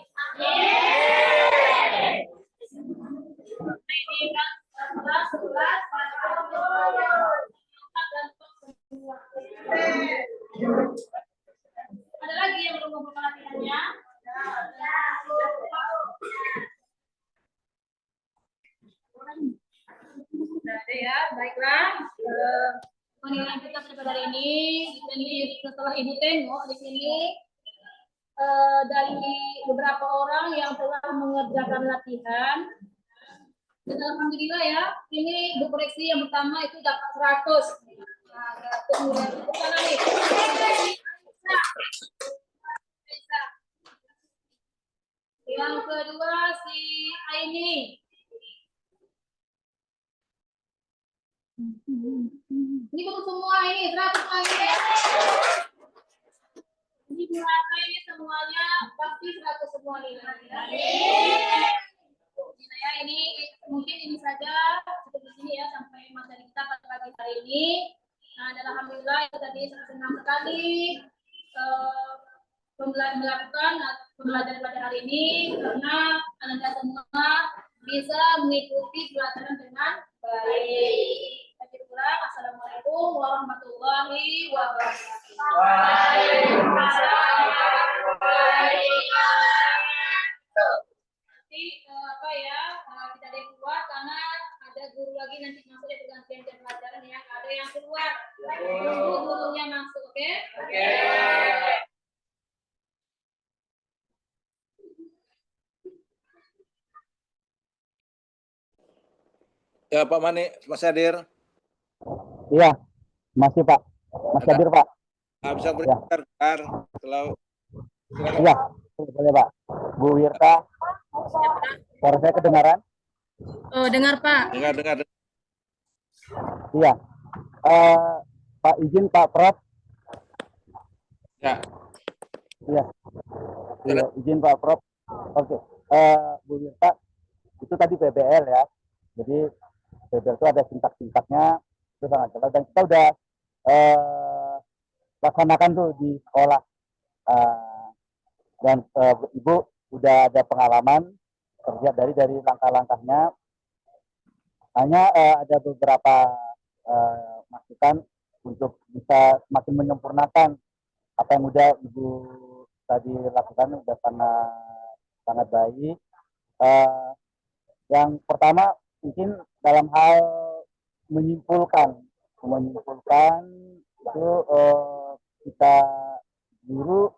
Ini kan 11. Ada lagi yang belum membuka latihannya? Ada ya, baiklah. Penilaian kita pada hari ini, setelah ibu tengok di sini dari beberapa orang yang telah mengerjakan latihan, dan alhamdulillah ya, ini ibu koreksi yang pertama itu dapat 100. Nah, sana nih. Yang kedua si Aini. Ini baru semua ini 100 lagi ya. Ini merasa ini semuanya pasti 100 semua nih. Ya, ini mungkin ini saja cukup di sini ya sampai materi kita pada pagi hari ini. Nah, dan alhamdulillah tadi senang sekali melakukan pembelajaran pada hari ini karena Anda semua bisa mengikuti pelajaran dengan baik. Assalamualaikum warahmatullahi wabarakatuh. Waalaikumsalam warahmatullahi wabarakatuh. Nanti apa ya, kita ada yang keluar karena ada guru lagi nanti masuk di pergantian jam pelajaran ya. Ada yang keluar, gurunya masuk, oke? Oke. Ya Pak Mani, Mas Hadir. Iya, masih Pak. Mas Hadir Pak. Bisa berbicara kalau iya, boleh Pak. Bu Wirta, suara saya kedengaran? Oh, dengar Pak. Dengar. Iya. Pak izin Pak Prof. Ya. Iya. Iya, izin Pak Prof. Oke. Bu Wirta, itu tadi PBL ya. Jadi PBL itu ada sintak-sintaknya, itu sangat jelas dan kita udah laksanakan tuh di sekolah. Dan Ibu udah ada pengalaman kerja dari langkah-langkahnya. Hanya ada beberapa masukan untuk bisa semakin menyempurnakan apa yang udah Ibu tadi lakukan, udah sangat baik. Yang pertama mungkin dalam hal menyimpulkan itu kita guru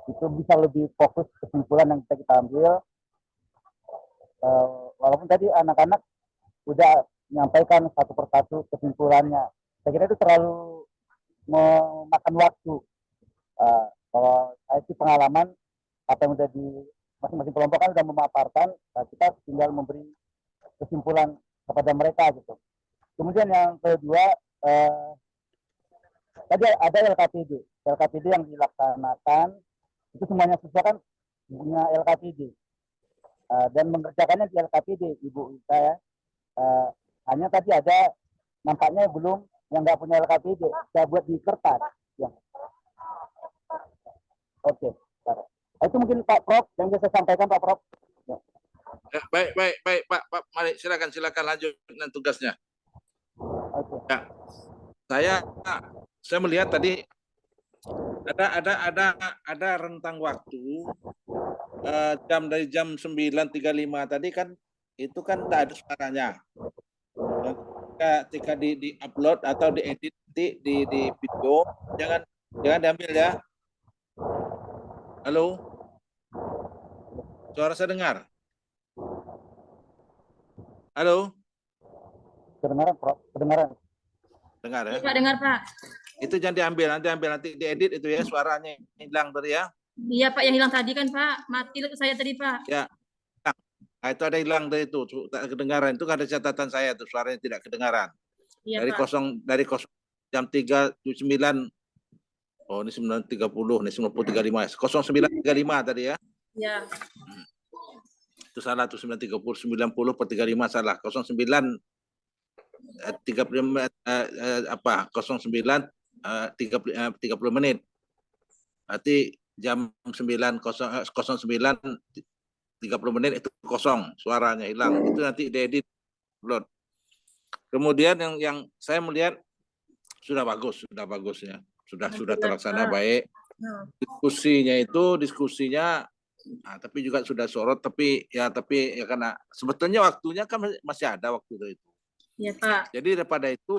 itu bisa lebih fokus kesimpulan yang kita ambil. Walaupun tadi anak-anak udah menyampaikan satu persatu kesimpulannya, saya kira itu terlalu memakan waktu. Kalau saya sih pengalaman apa yang udah di masing-masing kelompok kan sudah memaparkan, kita tinggal memberi kesimpulan kepada mereka gitu. Kemudian yang kedua, tadi ada LKPD yang dilaksanakan itu semuanya siswa kan punya LKPD dan mengerjakannya di LKPD Ibu Ika ya. Hanya tadi ada nampaknya belum yang nggak punya LKPD, saya buat di kertas. Ya. Oke. Itu mungkin Pak Prof yang bisa saya sampaikan Pak Prof. Ya. Ya, baik Pak Malik, silakan lanjut dengan tugasnya. Oke. Ya, saya melihat tadi ada rentang waktu dari jam 9.35 tadi kan itu kan tidak ada suaranya. Ketika di upload atau diedit di video jangan diambil ya. Halo, suara saya dengar. Halo, kedengaran Prof, kedengaran. Dengar ya? Pak, dengar Pak. Itu jangan diambil nanti diedit itu ya, suaranya hilang tadi ya. Iya Pak, yang hilang tadi kan Pak, mati laptop saya tadi Pak. Ya, nah, itu ada hilang dari itu, tak kedengaran. Itu kan ada catatan saya tuh, suaranya tidak kedengaran. Iya, dari jam 3.79, oh ini 9.30, ini 9.35, 09.35 tadi ya. Iya. Itu salah tuh 9.30, 90/35 salah, 09 35 09 30 menit. Berarti jam 9.09 30 menit itu kosong, suaranya hilang. Itu nanti diedit upload. Kemudian yang saya melihat sudah bagus ya. Sudah terlaksana baik. Diskusinya tapi juga sudah sorot tapi ya karena sebetulnya waktunya kan masih ada waktu itu. Iya, Pak. Jadi daripada itu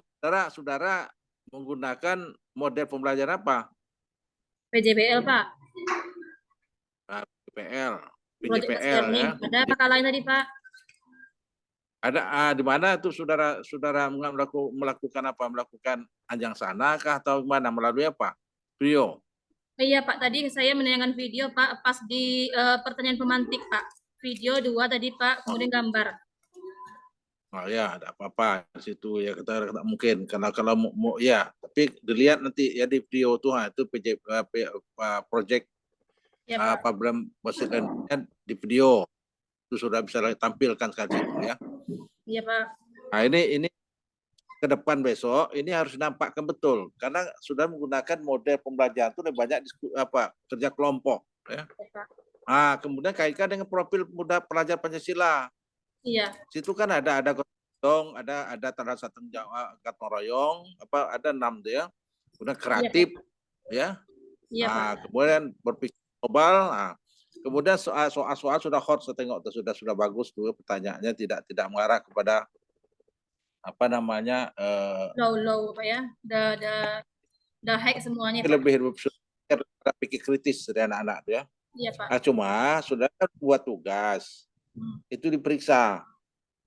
saudara menggunakan model pembelajaran apa? PJBL, Pak. PJPL ya. Ada apa lain tadi, Pak? Ada di mana itu saudara melakukan apa? Melakukan anjang sana kah atau gimana? Melalui apa? Video. Iya Pak, tadi saya menayangkan video Pak pas di pertanyaan pemantik Pak. Video 2 tadi Pak, kemudian gambar. Oh ya, ada apa-apa di situ ya, kita mungkin karena kalau mau ya, tapi dilihat nanti ya di video tuh itu project ya, program presiden di video itu sudah bisa tampilkan sekali ya. Iya Pak. Nah ini ke depan besok ini harus nampakkan betul karena sudah menggunakan model pembelajaran itu lebih banyak kerja kelompok ya. Nah, kemudian kaitkan dengan profil muda pelajar Pancasila. Iya. Situ kan ada gotong, ada tanda satu gotong royong, ada 6 dia. Kemudian kreatif ya. Iya, nah, kemudian berpikir global. Nah, kemudian soal sudah hot, saya tengok sudah bagus tuh pertanyaannya tidak mengarah kepada low Pak ya. Udah hack semuanya Pak. Lebih pikir kritis dari anak-anak ya. Iya Pak. Nah, cuma sudah buat tugas. Itu diperiksa.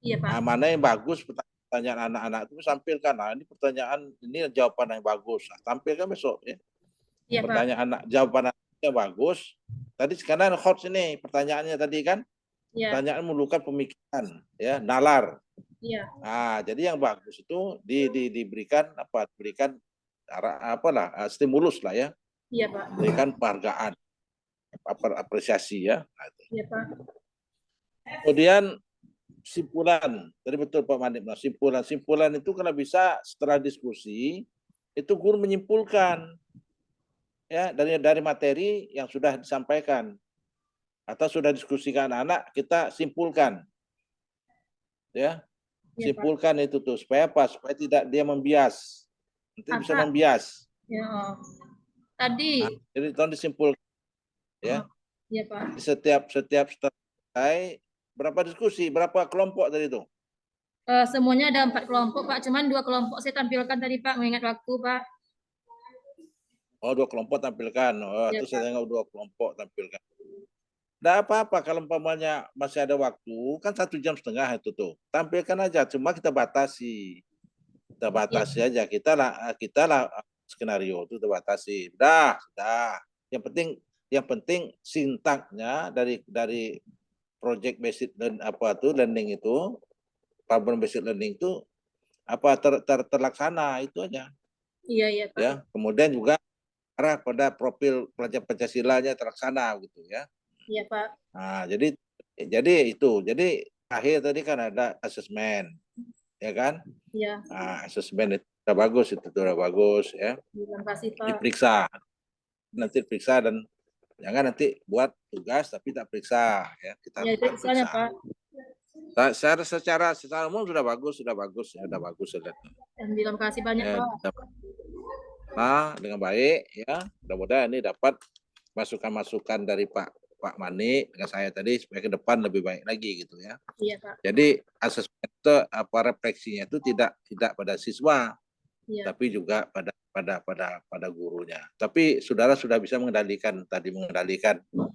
Iya Pak. Nah, mana yang bagus pertanyaan anak-anak itu sampaikan. Nah, ini pertanyaan ini jawaban yang bagus. Nah, tampilkan besok ya. Iya, pertanyaan Pak. Jawaban anaknya bagus. Tadi sekarang hot ini pertanyaannya tadi kan. Iya. Pertanyaan memerlukan pemikiran ya, nalar. Iya. Nah, jadi yang bagus itu diberikan stimulus lah ya. Iya Pak. Berikan penghargaan, apresiasi ya. Nah, iya Pak. Kemudian simpulan, tadi betul Pak Manip, simpulan itu kalau bisa setelah diskusi itu guru menyimpulkan ya dari materi yang sudah disampaikan atau sudah diskusikan anak kita simpulkan ya. Simpulkan itu tuh supaya apa? Supaya tidak dia membias. Nanti bisa membias. Ya. Tadi. Nah, jadi tolong disimpulkan ya. Iya Pak. Setiap selesai Berapa diskusi? Berapa kelompok tadi itu? Semuanya ada 4 kelompok, Pak. Cuman 2 kelompok saya tampilkan tadi, Pak, mengingat waktu, Pak. Oh, 2 kelompok tampilkan. Oh, Ya, itu saya Pak. tengok 2 kelompok tampilkan. Nggak apa-apa kalau umpamanya masih ada waktu, kan 1,5 jam itu tuh. Tampilkan aja, cuma kita batasi. Kita batasi aja. Kita lah skenario itu kita batasi. Sudah. Yang penting sintaknya dari project based dan learning itu, problem based learning itu terlaksana itu aja. Iya, Pak. Ya, kemudian juga arah pada profil pelajar Pancasilanya terlaksana gitu ya. Iya, Pak. Nah, jadi itu. Jadi akhir tadi kan ada asesmen. Ya kan? Iya. Nah, asesmen itu sudah bagus ya. Terima kasih, Pak. Diperiksa. Nanti periksa dan jangan nanti buat tugas tapi tak periksa ya. Kita Ya, periksanya, Pak. Secara umum sudah bagus. Terima kasih banyak, Ya, Pak. nah, dengan baik ya. Mudah-mudahan ini dapat masukan-masukan dari Pak Manik dengan saya tadi supaya ke depan lebih baik lagi gitu ya. Iya, Pak. Jadi asesmen itu refleksinya itu tidak pada siswa, Iya. tapi juga pada gurunya. Tapi saudara sudah bisa mengendalikan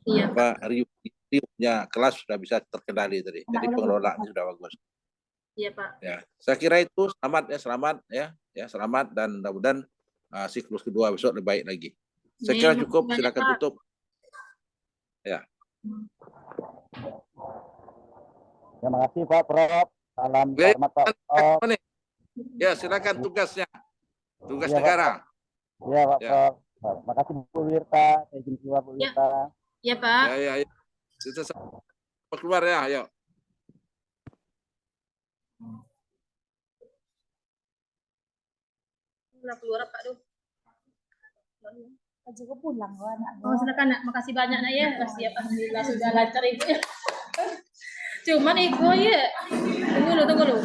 Iya, riuhnya kelas sudah bisa terkendali tadi. Jadi pengelolaannya sudah bagus. Iya, Pak. Ya, saya kira itu selamat ya, selamat dan mudah-mudahan siklus kedua besok lebih baik lagi. Saya kira cukup, silakan tutup. Ya. Terima kasih Pak Prof. Salam hormat Pak Prof. Ya, silakan tugasnya. Tugas Ya, negara. Iya Pak Prof. Terima kasih Bu Wirta. Saya izin keluar Bu Wirta. Iya, Pak. Ya. Kita keluar ya, ayo. Keluar Pak, aduh. Juga pulang loh anaknya. Oh, silakan Nak. Makasih banyak Nak ya. Siap, alhamdulillah sudah lancar Ibu ya. Cuman Ibu ya. Tunggu dulu.